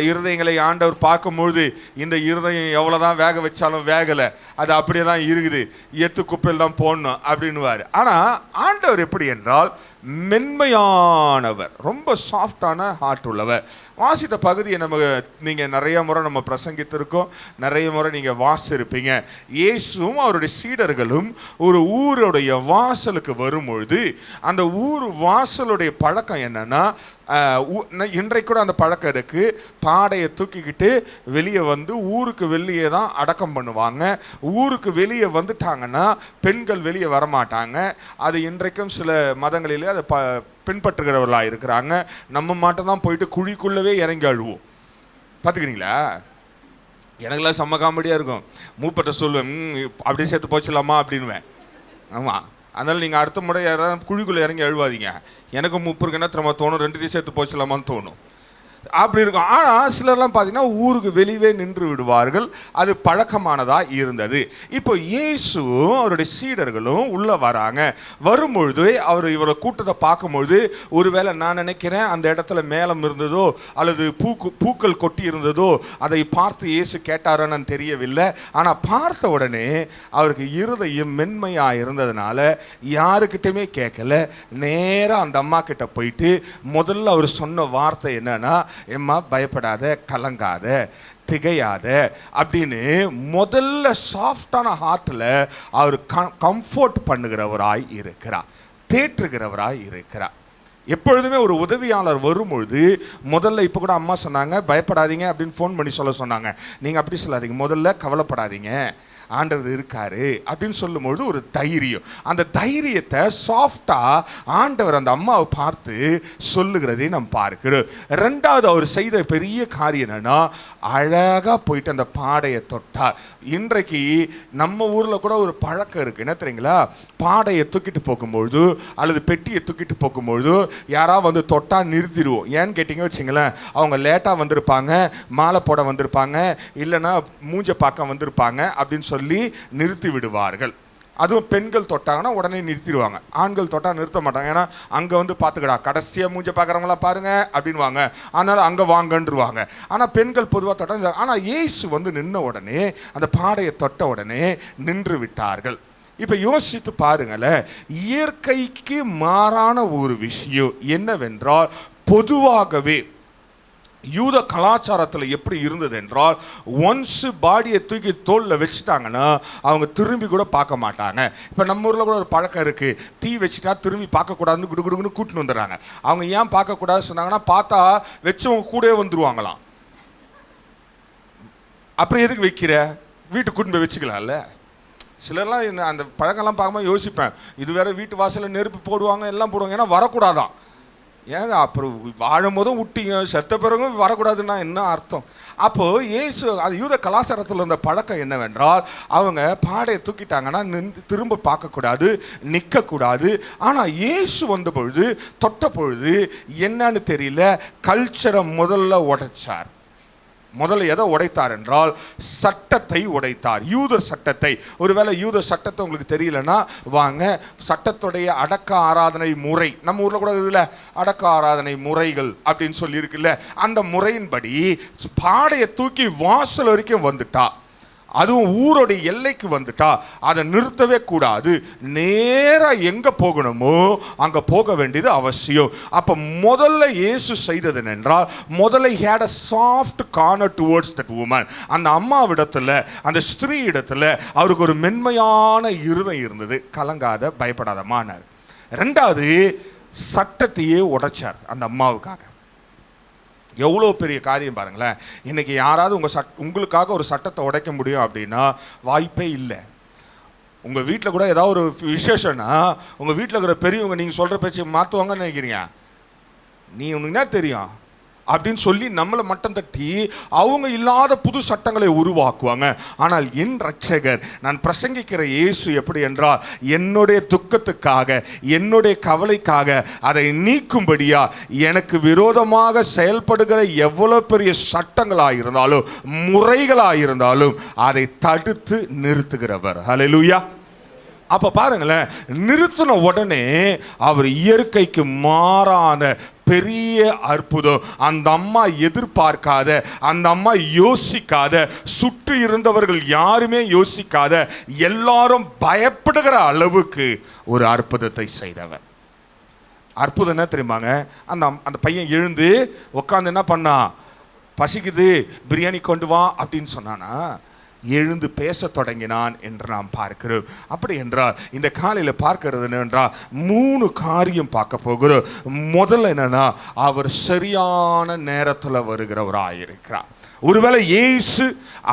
இருதயங்களை ஆண்டவர் பார்க்கும்பொழுது, இந்த இருதயம் எவ்வளோதான் வேக வச்சாலும் வேகலை, அது அப்படியே தான் இருக்குது, எத்து குப்பையில் தான் போடணும் அப்படின்னுவார். ஆனால் ஆண்டவர் எப்படி என்றால் மென்மையானவர், ரொம்ப சாஃப்டான ஹார்ட் உள்ளவர். வாசித்த பகுதியை நீங்கள் நிறைய முறை நம்ம பிரசங்கித்திருக்கோம், நிறைய முறை நீங்கள் வாசிருப்பீங்க. இயேசுவும் அவருடைய சீடர்களும் ஒரு ஊருடைய வாசலுக்கு வரும்பொழுது, அந்த ஊர் வாசலுடைய பழக்கம் என்னன்னா, இன்றைக்கு கூட அந்த பழக்கம் இருக்கு. பாடையை தூக்கிக்கிட்டு வெளியே வந்து ஊருக்கு வெளியே தான் அடக்கம் பண்ணுவாங்க. ஊருக்கு வெளியே வந்துட்டாங்கன்னா பெண்கள் வெளியே வரமாட்டாங்க. அது இன்றைக்கும் சில மதங்களிலே அதை பின்பற்றுகிறவர்களாக இருக்கிறாங்க. நம்ம மட்டும் தான் போயிட்டு குழிக்குள்ளவே இறங்கி அழுவோம். பார்த்துக்கிறீங்களா? எனக்குலாம் செம்ம காமெடியாக இருக்கும். மூப்பட்ட சொல்லுவேன், அப்படியே சேர்த்து போச்சலாமா அப்படின்வேன். ஆமாம், அதனால் நீங்கள் அடுத்த முறை யாராவது குழிக்குள்ளே இறங்கி அழுவாதீங்க. எனக்கு முப்பருக்கு என்ன திரும்ப தோணும், 2 சேர்த்து போச்சலாமான்னு தோணும். அப்படி இருக்கும். ஆனால் சிலர்லாம் பார்த்தீங்கன்னா ஊருக்கு வெளியே நின்று விடுவார்கள். அது பழக்கமானதாக இருந்தது. இப்போ இயேசுவும் அவருடைய சீடர்களும் உள்ளே வராங்க. வரும்பொழுது அவர் இவரை கூட்டத்தை பார்க்கும்பொழுது, ஒருவேளை நான் நினைக்கிறேன் அந்த இடத்துல மேளம் இருந்ததோ அல்லது பூக்கள் கொட்டி இருந்ததோ அதை பார்த்து இயேசு கேட்டாரோன்னு தெரியவில்லை. ஆனால் பார்த்த உடனே அவருக்கு இருதயம் மென்மையாக இருந்ததுனால யாருக்கிட்டையுமே கேட்கல, நேராக அந்த அம்மா கிட்ட போயிட்டு முதல்ல அவர் சொன்ன வார்த்தை என்னன்னா, எம்மா பயப்படாத, கலங்காத, திகையாத அப்படின்னு முதல்ல சாஃப்டான ஹார்ட்டில் அவர் கம்ஃபோர்ட் பண்ணுகிறவராய் இருக்கிறார், தேற்றுகிறவராய் இருக்கிறார். எப்பொழுதுமே ஒரு உதவியாளர் வரும்பொழுது முதல்ல, இப்போ கூட அம்மா சொன்னாங்க பயப்படாதீங்க அப்படின்னு ஃபோன் பண்ணி சொல்ல சொன்னாங்க. நீங்கள் அப்படி சொல்லாதீங்க, முதல்ல கவலைப்படாதீங்க, ஆண்டவர் இருக்காரு அப்படின்னு சொல்லும்பொழுது ஒரு தைரியம். அந்த தைரியத்தை சாஃப்டாக ஆண்டவர் அந்த அம்மாவை பார்த்து சொல்லுகிறதை நாம் பார்க்கிறோம். ரெண்டாவது அவர் செய்த பெரிய காரியம் என்னன்னா, அழகாக போயிட்டு அந்த பாடையை தொட்டார். இன்றைக்கு நம்ம ஊரில் கூட ஒரு பழக்கம் இருக்குது, என்ன தெரியுங்களா? பாடையை தூக்கிட்டு போகும்பொழுது அல்லது பெட்டியை தூக்கிட்டு போகும்பொழுது யாராவது வந்து தொட்டால் நிறுத்திடுவோம். ஏன்னு கேட்டிங்க வச்சுங்களேன், அவங்க லேட்டாக வந்திருப்பாங்க, மாலை போட வந்திருப்பாங்க, இல்லைன்னா மூஞ்ச பார்க்க வந்திருப்பாங்க அப்படின்னு சொல்லி நிறுத்தி விடுவார்கள். அதுவும் பெண்கள் தொட்டாங்கன்னா உடனே நிறுத்திடுவாங்க, ஆண்கள் தொட்டால் நிறுத்த மாட்டாங்க. ஏன்னா அங்கே வந்து பார்த்துக்கடா கடைசியாக மூஞ்ச பார்க்குறவங்களாம் பாருங்க அப்படின்வாங்க, அதனால் அங்கே வாங்கன்றுவாங்க. ஆனால் பெண்கள் பொதுவாக தொட்டா, ஆனால் இயேசு வந்து நின்ன உடனே அந்த பாடையை தொட்ட உடனே நின்று விட்டார்கள். இப்போ யோசித்து பாருங்களேன், இயற்கைக்கு மாறான ஒரு விஷயம் என்னவென்றால், பொதுவாகவே யூத கலாச்சாரத்தில் எப்படி இருந்தது என்றால், ஒன்ஸு பாடியை தூக்கி தோளில் வச்சுட்டாங்கன்னா அவங்க திரும்பி கூட பார்க்க மாட்டாங்க. இப்போ நம்ம ஊரில் கூட ஒரு பழக்கம் இருக்குது, தீ வச்சுட்டா திரும்பி பார்க்கக்கூடாதுன்னு குடுகுடுன்னு கூட்டின்னு வந்துடுறாங்க. அவங்க ஏன் பார்க்கக்கூடாது சொன்னாங்கன்னா, பார்த்தா வச்சவங்க கூடவே வந்துடுவாங்களாம். அப்புறம் எதுக்கு வைக்கிற, வீட்டுக்கு கூட்டின்னு போய் வச்சுக்கலாம்ல. சிலர்லாம் அந்த பழக்கம்லாம் பார்க்கும்போது யோசிப்பேன், இது வேற வீட்டு வாசலில் நெருப்பு போடுவாங்க, எல்லாம் போடுவாங்க, ஏன்னா வரக்கூடாதான். ஏங்க அப்புறம் வாழும் போதும் விட்டீங்க, செத்த பிறகும் வரக்கூடாதுன்னா என்ன அர்த்தம்? அப்போது இயேசு அது யூத கலாச்சாரத்தில் இருந்த பழக்கம் என்னவென்றால், அவங்க பாடையை தூக்கிட்டாங்கன்னா திரும்ப பார்க்கக்கூடாது, நிற்கக்கூடாது. ஆனால் இயேசு வந்த பொழுது, தொட்ட பொழுது என்னன்னு தெரியல, கல்ச்சரை முதல்ல உடைச்சார். முதல்ல எதை உடைத்தார் என்றால், சட்டத்தை உடைத்தார், யூத சட்டத்தை. ஒருவேளை யூத சட்டத்தை உங்களுக்கு தெரியலன்னா வாங்க, சட்டத்துடைய அடக்க ஆராதனை முறை, நம்ம ஊரில் கூட இதில் அடக்க ஆராதனை முறைகள் அப்படின்னு சொல்லி இருக்குல்ல, அந்த முறையின்படி பாடையை தூக்கி வாசல் வரைக்கும் வந்துட்டா, அதுவும் ஊருடைய எல்லைக்கு வந்துட்டா அதை நிறுத்தவே கூடாது, நேராக எங்கே போகணுமோ அங்கே போக வேண்டியது அவசியம். அப்போ முதல்ல இயேசு செய்தது என்றால், முதல்ல had a soft corner towards that woman. அந்த அம்மாவிடத்தில், அந்த ஸ்திரீ இடத்துல அவருக்கு ஒரு மென்மையான இருதயம் இருந்தது, கலங்காத பயப்படாத மானார். ரெண்டாவது, சட்டத்தையே உடைச்சார் அந்த அம்மாவுக்காக. எவ்வளோ பெரிய காரியம் பாருங்களேன். இன்றைக்கி யாராவது உங்களுக்காக ஒரு சட்டத்தை உடைக்க முடியும் அப்படின்னா வாய்ப்பே இல்லை. உங்கள் வீட்டில் கூட ஏதாவது ஒரு விசேஷம்னா உங்கள் வீட்டில் இருக்கிற பெரியவங்க நீங்கள் சொல்கிற பேச்சு மாற்றுவாங்கன்னு நினைக்கிறீங்க, உனக்கு என்ன தெரியும் அப்படின்னு சொல்லி நம்மளை மட்டம் தட்டி அவங்க இல்லாத புது சட்டங்களை உருவாக்குவாங்க. ஆனால் என் ரட்சகர், நான் பிரசங்கிக்கிற இயேசு எப்படி என்றால், என்னுடைய துக்கத்துக்காக, என்னுடைய கவலைக்காக அதை நீக்கும்படியா எனக்கு விரோதமாக செயல்படுகிற எவ்வளோ பெரிய சட்டங்களாக இருந்தாலும், முறைகளாக இருந்தாலும் அதை தடுத்து நிறுத்துகிறவர். ஹல்லேலூயா. அப்போ பாருங்களேன், நிறுத்தின உடனே அவர் இயற்கைக்கு மாறான பெரிய அற்புதம். அந்த அம்மா எதிர்பார்க்காத, அந்த அம்மா யோசிக்காத, சுற்றி இருந்தவர்கள் யாருமே யோசிக்காத, எல்லாரும் பயப்படுகிற அளவுக்கு ஒரு அற்புதத்தை செய்தவர். அற்புதம் என்ன தெரியுமாங்க? அந்த பையன் எழுந்து உட்காந்து என்ன பண்ணா, பசிக்குது பிரியாணி கொண்டு வா அப்படின்னு சொன்னானா, எழுந்து பேச தொடங்கினான் என்று நாம் பார்க்கிறோம். அப்படி என்றால் இந்த காலையில் பார்க்கிறது என்னென்றால் 3 காரியம் பார்க்க போகிறோம். முதல்ல என்னன்னா, அவர் சரியான நேரத்தில் வருகிறவராயிருக்கிறார். ஒருவேளை இயேசு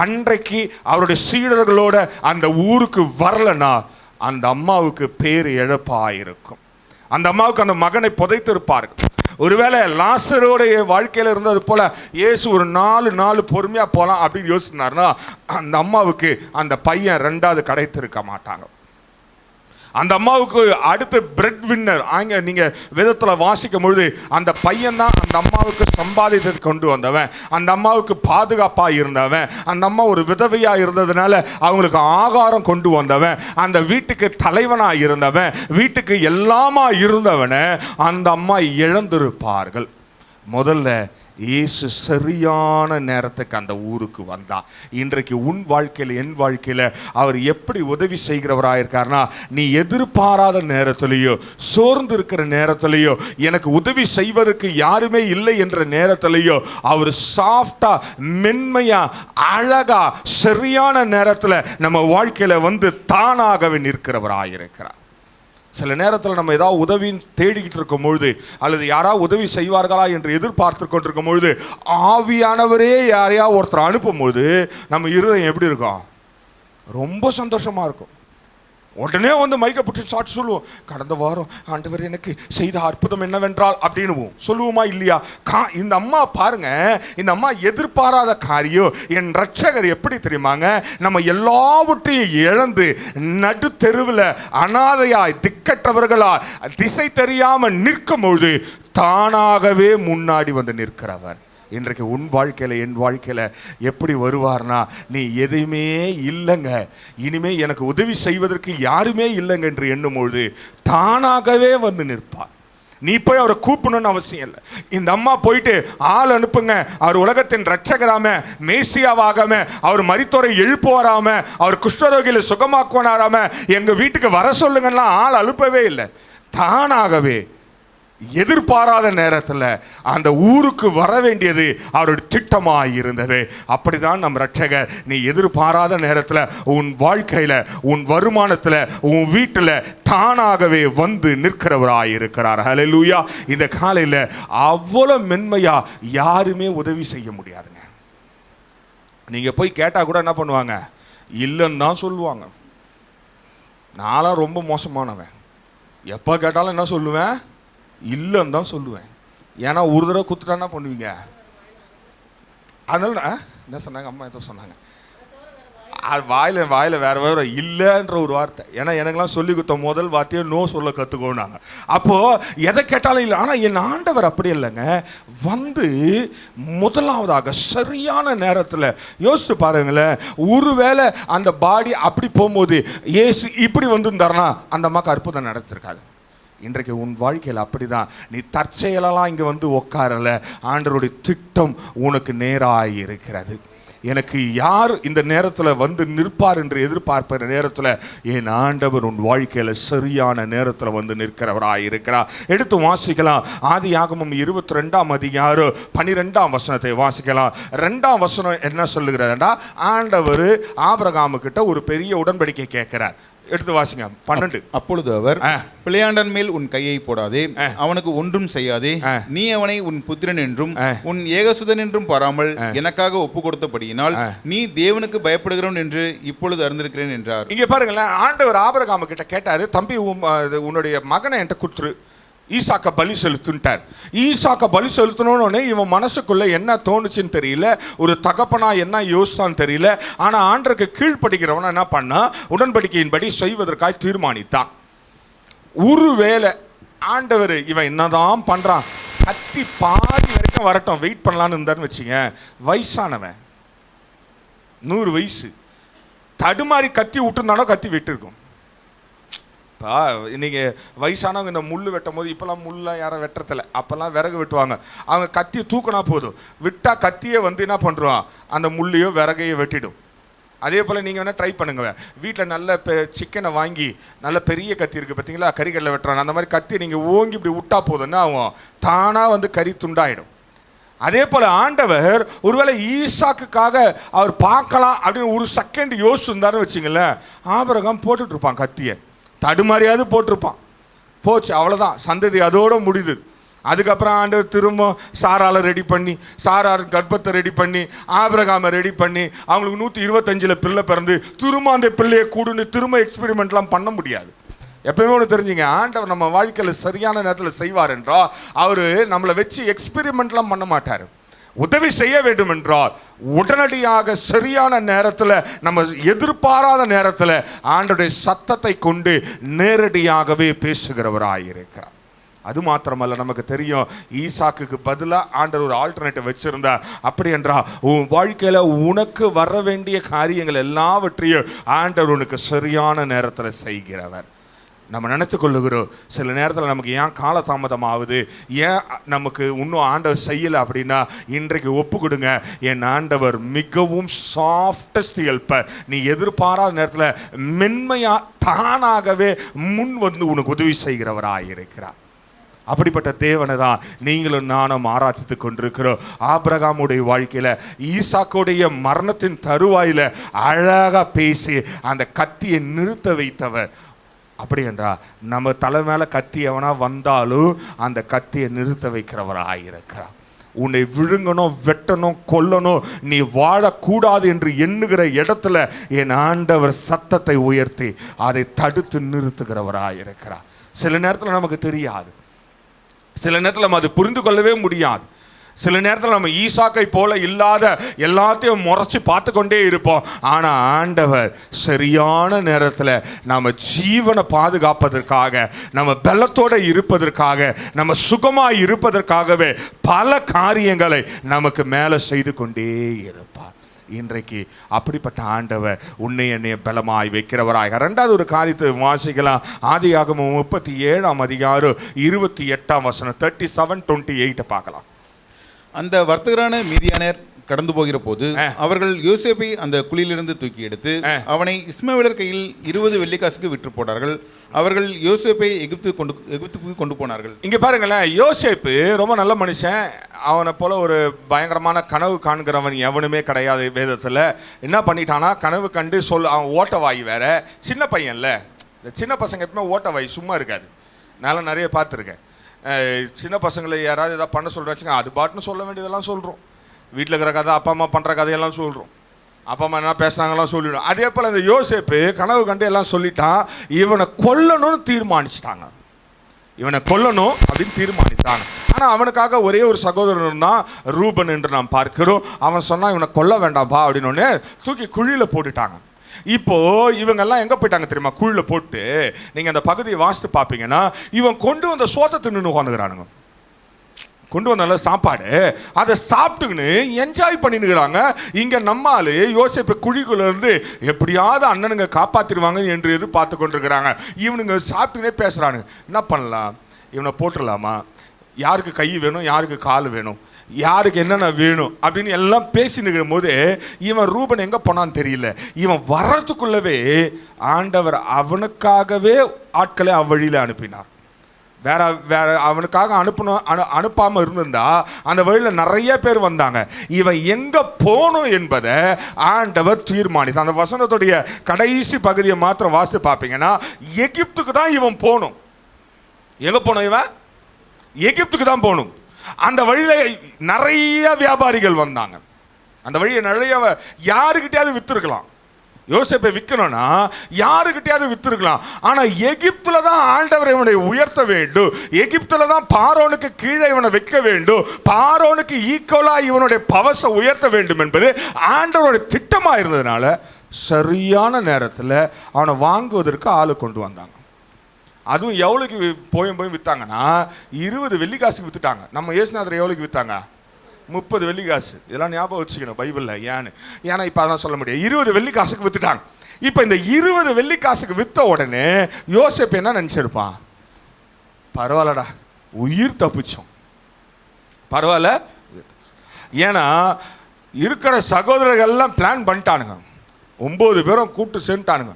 அன்றைக்கு அவருடைய சீடர்களோட அந்த ஊருக்கு வரலன்னா அந்த அம்மாவுக்கு பேர் இழப்பாயிருக்கும். அந்த அம்மாவுக்கு அந்த மகனை புதைத்திருப்பார்கள். ஒருவேளை லாசரோடைய வாழ்க்கையில் இருந்தது போல இயேசு ஒரு 4 நாள் பொறுமையாக போகலாம் அப்படின்னு யோசிச்சினார்னா அந்த அம்மாவுக்கு அந்த பையன் 2வது கிடைத்திருக்க மாட்டாங்க. அந்த அம்மாவுக்கு அடுத்த பிரெட் வின்னர், அங்கே நீங்கள் வேதத்தில் வாசிக்கும் பொழுது அந்த பையன் தான் அந்த அம்மாவுக்கு சம்பாதித்ததை கொண்டு வந்தவன், அந்த அம்மாவுக்கு பாதுகாப்பாக இருந்தவன், அந்த அம்மா ஒரு விதவையாக இருந்ததுனால அவங்களுக்கு ஆகாரம் கொண்டு வந்தவன், அந்த வீட்டுக்கு தலைவனாக இருந்தவன், வீட்டுக்கு எல்லாமா இருந்தவனை அந்த அம்மா இழந்திருப்பார்கள். முதல்ல இயேசு சரியான நேரத்துக்கு அந்த ஊருக்கு வந்தா. இன்றைக்கு உன் வாழ்க்கையில், என் வாழ்க்கையில் அவர் எப்படி உதவி செய்கிறவராயிருக்காருனா, நீ எதிர்பாராத நேரத்திலேயோ, சோர்ந்து இருக்கிற நேரத்திலேயோ, எனக்கு உதவி செய்வதற்கு யாருமே இல்லை என்ற நேரத்திலேயோ அவர் சாஃப்டா, மென்மையா, அழகா, சரியான நேரத்தில் நம்ம வாழ்க்கையில் வந்து தானாகவே நிற்கிறவராயிருக்கிறார். சில நேரத்தில் நம்ம ஏதாவது உதவின்னு தேடிக்கிட்டு இருக்கும் பொழுது, அல்லது யாராவது உதவி செய்வார்களா என்று எதிர்பார்த்து கொண்டிருக்கும் பொழுது, ஆவியானவரே யாரையாவது ஒருத்தர் அனுப்பும் போது நம்ம இருதயம் எப்படி இருக்கும்? ரொம்ப சந்தோஷமாக இருக்கும். உடனே வந்து மைக்கை பிடிச்சி சாட்சி சொல்லுவோம், கடந்த வாரம் ஆண்டவர் எனக்கு செய்த அற்புதம் என்னவென்றால் அப்படின்னுவோம். சொல்லுவோமா இல்லையா? இந்த அம்மா பாருங்க, இந்த அம்மா எதிர்பாராத காரியம். என் ரட்சகர் எப்படி தெரியுமாங்க, நம்ம எல்லாவற்றையும் இழந்து நடு தெருவில் அனாதையாய், திக்கற்றவர்களாய், திசை தெரியாமல் நிற்கும் பொழுது தானாகவே முன்னாடி வந்து நிற்கிறவர். இன்றைக்கு உன் வாழ்க்கையில் என் வாழ்க்கையில் எப்படி வருவார்னா, நீ எதையுமே இல்லைங்க, இனிமே எனக்கு உதவி செய்வதற்கு யாருமே இல்லைங்க என்று எண்ணும்பொழுது தானாகவே வந்து நிற்பார். நீ போய் அவரை கூப்பிடணும்னு அவசியம் இல்லை. இந்த அம்மா போயிட்டு ஆள் அனுப்புங்க, அவர் உலகத்தின் ரட்சகராம மேசியாவாகாம, அவர் மரித்தோரை எழுப்புவாராம, அவர் குஷ்டரோகியில சுகமாக்குவாராம எங்க வீட்டுக்கு வர சொல்லுங்கன்னா ஆள் அனுப்பவே இல்லை. தானாகவே எதிர்பாராத நேரத்தில் அந்த ஊருக்கு வர வேண்டியது அவருடைய திட்டமாக இருந்தது. அப்படிதான் நம் ரட்சகர் நீ எதிர்பாராத நேரத்தில் உன் வாழ்க்கையில், உன் வருமானத்தில், உன் வீட்டில் தானாகவே வந்து நிற்கிறவராக இருக்கிறார். ஹல்லேலூயா. இந்த காலையில் அவ்வளோ மென்மையா யாருமே உதவி செய்ய முடியாதுங்க. நீங்கள் போய் கேட்டால் கூட என்ன பண்ணுவாங்க, இல்லைன்னு தான் சொல்லுவாங்க. நான்லாம் ரொம்ப மோசமானவன். எப்போ கேட்டாலும் என்ன சொல்லுவேன், இல்லைன்னு தான் சொல்லுவேன். ஏன்னா ஒரு தடவை குத்துட்டா என்ன பண்ணுவீங்க. அதனால என்ன சொன்னாங்க, அம்மா எதோ சொன்னாங்க, அது வாயில் வேறு இல்லைன்ற ஒரு வார்த்தை. ஏன்னா எனக்கெல்லாம் சொல்லி கொடுத்த முதல் வார்த்தையை நோ சொல்ல கற்றுக்கோனாங்க. அப்போது எதை கேட்டாலும் இல்லை. ஆனால் என் ஆண்டவர் அப்படி இல்லைங்க, வந்து முதலாவதாக சரியான நேரத்தில் யோசித்து பாருங்களேன். ஒருவேளை அந்த பாடி அப்படி போகும்போது ஏசு இப்படி வந்துருந்தாருன்னா அந்த அம்மாவுக்கு அற்புதம் நடத்திருக்காது. இன்றைக்கு உன் வாழ்க்கையில் அப்படிதான். நீ தற்செயலெல்லாம் இங்கே வந்து உட்காரல, ஆண்டவருடைய திட்டம் உனக்கு நேராக இருக்கிறது. எனக்கு யார் இந்த நேரத்தில் வந்து நிற்பார் என்று எதிர்பார்ப்ப நேரத்தில் என் ஆண்டவர் உன் வாழ்க்கையில் சரியான நேரத்தில் வந்து நிற்கிறவராக இருக்கிறார். எடுத்து வாசிக்கலாம். ஆதியாகமம் 22ஆம் அதிகாரம் 12ஆம் வசனத்தை வாசிக்கலாம். 2ஆம் வசனம் என்ன சொல்லுகிறதா, ஆண்டவர் ஆபிரகாமு கிட்ட ஒரு பெரிய உடன்படிக்கை கேட்கிறார். எடுத்து வாசிங்க 12. அப்பொழுது அவர், பிள்ளையாண்டன் மேல் உன் கையை போடாதே, அவனுக்கு ஒன்றும் செய்யாதே, நீ அவனை உன் புத்திரன் என்றும் உன் ஏகசுதன் என்றும் பாராமல் எனக்காக ஒப்பு கொடுத்தபடியினால் நீ தேவனுக்கு பயப்படுகிறவன் என்று இப்பொழுது அறிந்திருக்கிறேன் என்றார். இங்க பாருங்களேன், ஆண்டவர் ஆபிரகாமு கிட்ட கேட்டாரு, தம்பி உன்னுடைய மகனை என்கிட்ட கொடுத்துரு, ஈசாக்க பலி செலுத்துட்டார். ஈசாக்க பலி செலுத்தணும்னு இவன் மனசுக்குள்ள என்ன தோணுச்சுன்னு தெரியல, ஒரு தகப்பனா என்ன யோசித்தான்னு தெரியல. ஆனால் ஆண்டருக்கு கீழ்ப்படுகிறவன என்ன பண்ணா, உடன்படிக்கையின்படி செய்வதற்காக தீர்மானித்தான். ஒருவேளை ஆண்டவர் இவன் என்னதான் பண்றான், கத்தி பாதி வரைக்கும் வரட்டும் வெயிட் பண்ணலான்னு இருந்தாருன்னு வச்சுங்க, வயசானவன் 100 வயசு, தடுமாறி கத்தி விட்டுருந்தானோ கத்தி விட்டுருக்கும். இப்போ இன்றைக்கி வயசானவங்க இந்த முள் வெட்டும் போது, இப்போல்லாம் முள்ளாக யாரும் வெட்டுறதில்ல, அப்போல்லாம் விறகு வெட்டுவாங்க. அவங்க கத்தியை தூக்கினா போதும், விட்டால் கத்தியை வந்து என்ன பண்ணுறான், அந்த முள்ளையோ விறகையோ வெட்டிடும். அதே போல் நீங்கள் வேணால் ட்ரை பண்ணுங்க. வீட்டில் நல்ல சிக்கனை வாங்கி நல்ல பெரிய கத்தி இருக்குது பார்த்தீங்களா, கறிக்கடலை வெட்டுறாங்க, அந்த மாதிரி கத்தியை நீங்கள் ஓங்கி இப்படி விட்டா போதும்னா அவன் தானாக வந்து கறி துண்டாயிடும். அதே போல் ஆண்டவர் ஒருவேளை ஈசாக்குக்காக அவர் பார்க்கலாம் அப்படின்னு ஒரு செகண்ட் யோசிச்சுருந்தாருன்னு வச்சுங்களேன், ஆபிரகாம் போட்டுட்ருப்பான் கத்தியை, தடுமாறியாவது போட்டிருப்பான். போச்சு, அவ்வளோதான், சந்ததி அதோடு முடியுது. அதுக்கப்புறம் ஆண்டவர் திரும்ப சாராலை ரெடி பண்ணி, சாரார் கர்ப்பத்தை ரெடி பண்ணி, ஆபிரகாமை ரெடி பண்ணி, அவங்களுக்கு 125 பிள்ளை பிறந்து திரும்ப அந்த பிள்ளையை கூடுன்னு திரும்ப எக்ஸ்பெரிமெண்ட்லாம் பண்ண முடியாது. எப்பயுமே ஒன்று தெரிஞ்சுங்க, ஆண்டவர் நம்ம வாழ்க்கையில் சரியான நேரத்தில் செய்வார் என்றால் அவர் நம்மளை வச்சு எக்ஸ்பெரிமெண்ட்லாம் பண்ண மாட்டார். உதவி செய்ய வேண்டும் என்றால் உடனடியாக சரியான நேரத்தில், நம்ம எதிர்பாராத நேரத்தில் ஆண்டவருடைய சத்தத்தை கொண்டு நேரடியாகவே பேசுகிறவராயிருக்கிறார். அது மாத்திரமல்ல, நமக்கு தெரியும் ஈசாக்குக்கு பதிலாக ஆண்டவர் ஒரு ஆல்டர்னேட்டிவ் வச்சிருந்தார். அப்படி என்றால் உன் வாழ்க்கையில் உனக்கு வர வேண்டிய காரியங்கள் எல்லாவற்றையும் ஆண்டவர் உனக்கு சரியான நேரத்தில் செய்கிறவர். நம்ம நினைத்து கொள்ளுகிறோம் சில நேரத்தில் நமக்கு ஏன் காலதாமதம் ஆகுது, ஏன் நமக்கு இன்னும் ஆண்டவர் செய்யலை அப்படின்னா, இன்றைக்கு ஒப்பு கொடுங்க, என் ஆண்டவர் மிகவும் சாஃப்டஸ்ட் ஹெல்ப்பர். நீ எதிர்பாராத நேரத்தில் மென்மையாக தானாகவே முன் வந்து உனக்கு உதவி செய்கிறவராக இருக்கிறார். அப்படிப்பட்ட தேவனை தான் நீங்களும் நானும் ஆராதித்து கொண்டிருக்கிறோம். ஆபிரகாமுடைய வாழ்க்கையில் ஈசாக்குடைய மரணத்தின் தருவாயில் அழகாக பேசி அந்த கத்தியை நிறுத்த வைத்தவர். அப்படி என்றா நம்ம தலை மேலே கத்தி எவனா வந்தாலும் அந்த கத்தியை நிறுத்த வைக்கிறவராக இருக்கிறார். உன்னை விழுங்கணும், வெட்டணும், கொல்லணும், நீ வாழக்கூடாது என்று எண்ணுகிற இடத்துல என் ஆண்டவர் சத்தத்தை உயர்த்தி அதை தடுத்து நிறுத்துகிறவராக இருக்கிறார். சில நேரத்தில் நமக்கு தெரியாது, சில நேரத்தில் நம்ம அது புரிந்து கொள்ளவே முடியாது. சில நேரத்தில் நம்ம ஈசாக்கை போல இல்லாத எல்லாத்தையும் முறைச்சி பார்த்து கொண்டே இருப்போம். ஆனால் ஆண்டவர் சரியான நேரத்தில் நம்ம ஜீவனை பாதுகாப்பதற்காக, நம்ம பலத்தோடு இருப்பதற்காக, நம்ம சுகமாக இருப்பதற்காகவே பல காரியங்களை நமக்கு மேலே செய்து கொண்டே இருப்பார். இன்றைக்கு அப்படிப்பட்ட ஆண்டவர் உன்னை என்னைய பலமாய் வைக்கிறவராய். இரண்டாவது ஒரு காரியத்தை வாசிக்கலாம். ஆதியாகமம் 37:28 37:28 பார்க்கலாம். அந்த வர்த்தகரான மீதியானர் கடந்து போகிற போது அவர்கள் யோசேப்பை அந்த குழியிலிருந்து தூக்கி எடுத்து அவனை இஸ்மவேலர் கையில் 20 வெள்ளிக்காசுக்கு விற்று போனார்கள். அவர்கள் யோசேப்பை எகிப்துக்கு கொண்டு போனார்கள். இங்க பாருங்களேன், யோசேப்பு ரொம்ப நல்ல மனுஷன். அவனை போல ஒரு பயங்கரமான கனவு காண்கிறவன் எவனுமே கிடையாது வேதத்தில். என்ன பண்ணிட்டானா, கனவு கண்டு அவன் ஓட்டவாய் வேற, சின்ன பையன்ல. இந்த சின்ன பசங்க எப்பவுமே ஓட்டவாய் சும்மா இருக்காது. நான் நிறைய பார்த்துருக்கேன். சின்ன பசங்களை யாராவது எதாவது பண்ண சொல்கிறாச்சுங்க, அது பாட்டுன்னு சொல்ல வேண்டியதெல்லாம் சொல்கிறோம். வீட்டில் இருக்கிற கதை, அப்பா அம்மா பண்ணுற கதையெல்லாம் சொல்கிறோம். அப்பா அம்மா என்ன பேசுனாங்கலாம் சொல்லிவிடும். அதே போல் அந்த யோசேப்பு கனவு கண்டு எல்லாம் சொல்லிட்டான். இவனை கொல்லணும்னு தீர்மானிச்சிட்டாங்க. இவனை கொல்லணும் அப்படின்னு தீர்மானித்தாங்க. ஆனால் அவனுக்காக ஒரே ஒரு சகோதரன் தான், ரூபன் என்று நாம் பார்க்கிறோம். அவன் சொன்னான், இவனை கொல்ல வேண்டாம்பா அப்படின்னு தூக்கி குழியில் போட்டுட்டாங்க. இப்போ இவங்கெல்லாம் எங்கே போயிட்டாங்க தெரியுமா? குழியில் போட்டு நீங்கள் அந்த பகுதியை வாசித்து பார்ப்பீங்கன்னா, இவன் கொண்டு வந்த சோத்தை தின்னு உட்காந்துக்கிறானுங்க. கொண்டு வந்த நல்ல சாப்பாடு, அதை சாப்பிட்டுக்கின்னு என்ஜாய் பண்ணினுக்கிறாங்க. இங்கே நம்மால் யோசேப்பு குழிக்குள்ளேருந்து எப்படியாவது அண்ணனுங்க காப்பாற்றிடுவாங்க என்று எதிர்பார்த்து கொண்டிருக்கிறாங்க. இவனுங்க சாப்பிட்டுனே பேசுகிறானுங்க. என்ன பண்ணலாம்? இவனை போட்டுடலாமா? யாருக்கு கை வேணும், யாருக்கு கால் வேணும், யாருக்கு என்னென்ன வேணும் அப்படின்னு எல்லாம் பேசினுக்கிற போது இவன் ரூபன் எங்கே போனான்னு தெரியல. இவன் வர்றதுக்குள்ளவே ஆண்டவர் அவனுக்காகவே ஆட்களை அவ்வழியில் அனுப்பினார். வேற அவனுக்காக அனுப்பாமல் இருந்திருந்தா அந்த வழியில் நிறைய பேர் வந்தாங்க. இவன் எங்கே போகணும் என்பதை ஆண்டவர் தீர்மானித்தார். அந்த வசனத்துடைய கடைசி பகுதியை மாத்திரம் வாசித்து பார்ப்பீங்கன்னா, எகிப்துக்கு தான் இவன் போகணும். எங்கே போகணும்? இவன் எகிப்துக்கு தான் போகணும். அந்த வழியில் நிறைய வியாபாரிகள் வந்தாங்க. அந்த வழியை நிறைய யாருக்கிட்டையாவது விற்றுருக்கலாம். யோசேப்பை விற்கணும்னா யாருக்கிட்டையாவது விற்றுருக்கலாம். ஆனால் எகிப்தில் தான் ஆண்டவர் இவனை உயர்த்த வேண்டும். எகிப்தில் தான் பார்வோனுக்கு கீழே இவனை வைக்க வேண்டும். பார்வோனுக்கு ஈக்குவலாக இவனுடைய பவர்ஸை உயர்த்த வேண்டும் என்பது ஆண்டவருடைய திட்டமாக இருந்ததுனால சரியான நேரத்தில் அவனை வாங்குவதற்கு ஆளு கொண்டு வந்தாங்க. அதுவும் எவ்வளோக்கு போய் விற்றாங்கன்னா 20 வெள்ளிக்காசுக்கு விற்றுட்டாங்க. நம்ம இயேசுநாதர் எவ்வளோக்கு விற்றாங்க? 30 வெள்ளிக்காசு. இதெல்லாம் ஞாபகம் வச்சுக்கணும் பைபிளில். ஏன்னா இப்போ அதான் சொல்ல முடியாது. 20 வெள்ளிக்காசுக்கு விற்றுட்டாங்க. இப்போ இந்த 20 வெள்ளிக்காசுக்கு விற்ற உடனே யோசேப்பு என்ன நினச்சிருப்பான்? பரவாயில்லடா, உயிர் தப்பிச்சோம், பரவாயில்ல. ஏன்னா இருக்கிற சகோதரர்கள்லாம் பிளான் பண்ணிட்டானுங்க. 9 பேரும் கூப்பிட்டு சேர்ந்துட்டானுங்க.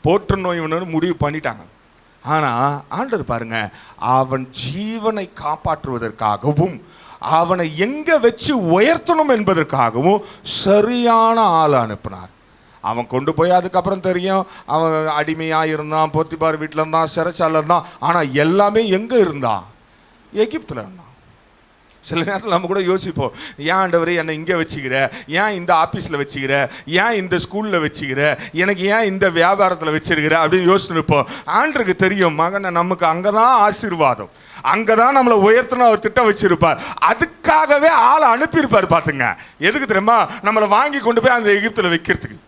போற்றுநோய் இவனு முடிவு பண்ணிட்டாங்க. ஆனால் ஆண்டவர் பாருங்க, அவன் ஜீவனை காப்பாற்றுவதற்காகவும் அவனை எங்கே வச்சு உயர்த்தணும் என்பதற்காகவும் சரியான ஆள் அனுப்பினார். அவன் கொண்டு போய் அதுக்கப்புறம் தெரியும், அவன் அடிமையாக இருந்தான், போத்திபார் வீட்டில் இருந்தான், சிறைச்சாலை இருந்தான். ஆனால் எல்லாமே எங்கே இருந்தான்? எகிப்தில் இருந்தான். சில நேரத்தில் நம்ம கூட யோசிப்போம், ஏன் ஆண்டவரே என்னை இங்கே வச்சுக்கிற, ஏன் இந்த ஆஃபீஸில் வச்சுக்கிற, ஏன் இந்த ஸ்கூலில் வச்சுக்கிற, எனக்கு ஏன் இந்த வியாபாரத்தில் வச்சிருக்கிற அப்படின்னு யோசிச்சு நிற்போம். ஆண்டருக்கு தெரியும், மகனை நமக்கு அங்கே தான் ஆசீர்வாதம், அங்கே தான் நம்மளை உயர்த்தணும் அவர் திட்டம் வச்சிருப்பார். அதுக்காகவே ஆளை அனுப்பியிருப்பார். பார்த்துங்க, எதுக்கு தெரியுமா? நம்மளை வாங்கி கொண்டு போய் அந்த எகிப்தில் வைக்கிறதுக்கு.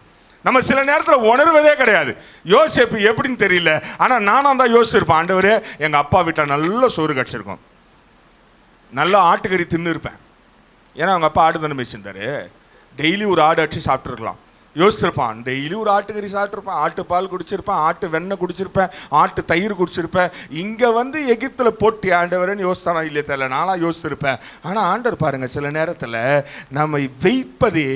நம்ம சில நேரத்தில் உணர்வதே கிடையாது. யோசேப்பு எப்படின்னு தெரியல, ஆனால் நானும் தான் யோசிச்சிருப்பேன், ஆண்டவரே எங்கள் அப்பா வீட்டில் நல்ல சோறு கடிச்சிருக்கோம், நல்லா ஆட்டுக்கறி தின்னு இருப்பேன். ஏன்னா அவங்க அப்பா ஆடு தானே வச்சுருந்தாரு. டெய்லி ஒரு ஆடு அடிச்சு சாப்பிட்ருக்கலாம். யோசிச்சிருப்பான், டெய்லி ஒரு ஆட்டுக்கறி சாப்பிட்ருப்பேன், ஆட்டு பால் குடிச்சிருப்பேன், ஆட்டு வெண்ணெய் குடிச்சிருப்பேன், ஆட்டு தயிர் குடிச்சிருப்பேன். இங்கே வந்து எகிப்தில் போட்டி ஆண்டவரேன்னு யோசித்தானா இல்லையே தெரியல, நானாக யோசிச்சிருப்பேன். ஆனால் ஆண்டவர் பாருங்கள், சில நேரத்தில் நம்ம வைப்பதே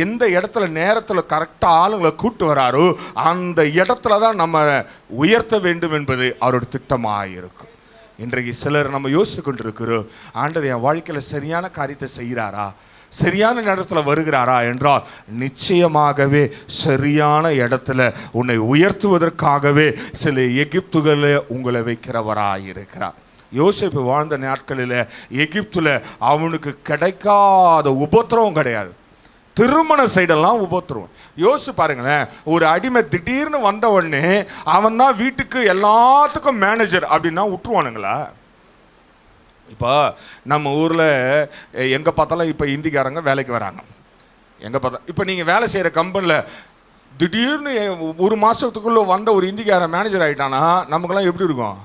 எந்த இடத்துல நேரத்தில் கரெக்டாக ஆளுங்களை கூட்டு வராரோ அந்த இடத்துல தான் நம்ம உயர்த்த வேண்டும் என்பது அவரோட திட்டமாக இருக்கும். இன்றைக்கு சிலர் நம்ம யோசித்து கொண்டிருக்கிறோம், ஆண்டவர் என் வாழ்க்கையில் சரியான காரியத்தை செய்கிறாரா, சரியான இடத்துல வருகிறாரா என்றால் நிச்சயமாகவே சரியான இடத்துல உன்னை உயர்த்துவதற்காகவே சில எகிப்துகளை உங்களை வைக்கிறவராக இருக்கிறார். யோசேப்பு வாழ்ந்த நாட்களில் எகிப்தில் அவனுக்கு கிடைக்காத உபத்திரவம் கிடையாது. திருமண சைடெல்லாம் உபத்திரவம். யோசிச்சு பாருங்களேன், ஒரு அடிமை திடீர்னு வந்த உடனே அவன் தான் வீட்டுக்கு எல்லாத்துக்கும் மேனேஜர் அப்படின்னா விட்டுருவானுங்களா? இப்போ நம்ம ஊரில் எங்கே பார்த்தாலும் இப்போ இந்திக்காரங்க வேலைக்கு வராங்க. எங்கே பார்த்தா இப்போ நீங்கள் வேலை செய்கிற கம்பெனியில் திடீர்னு ஒரு மாதத்துக்குள்ளே வந்த ஒரு இந்திக்காரன் மேனேஜர் ஆகிட்டானா நமக்கெல்லாம் எப்படி இருக்கும்?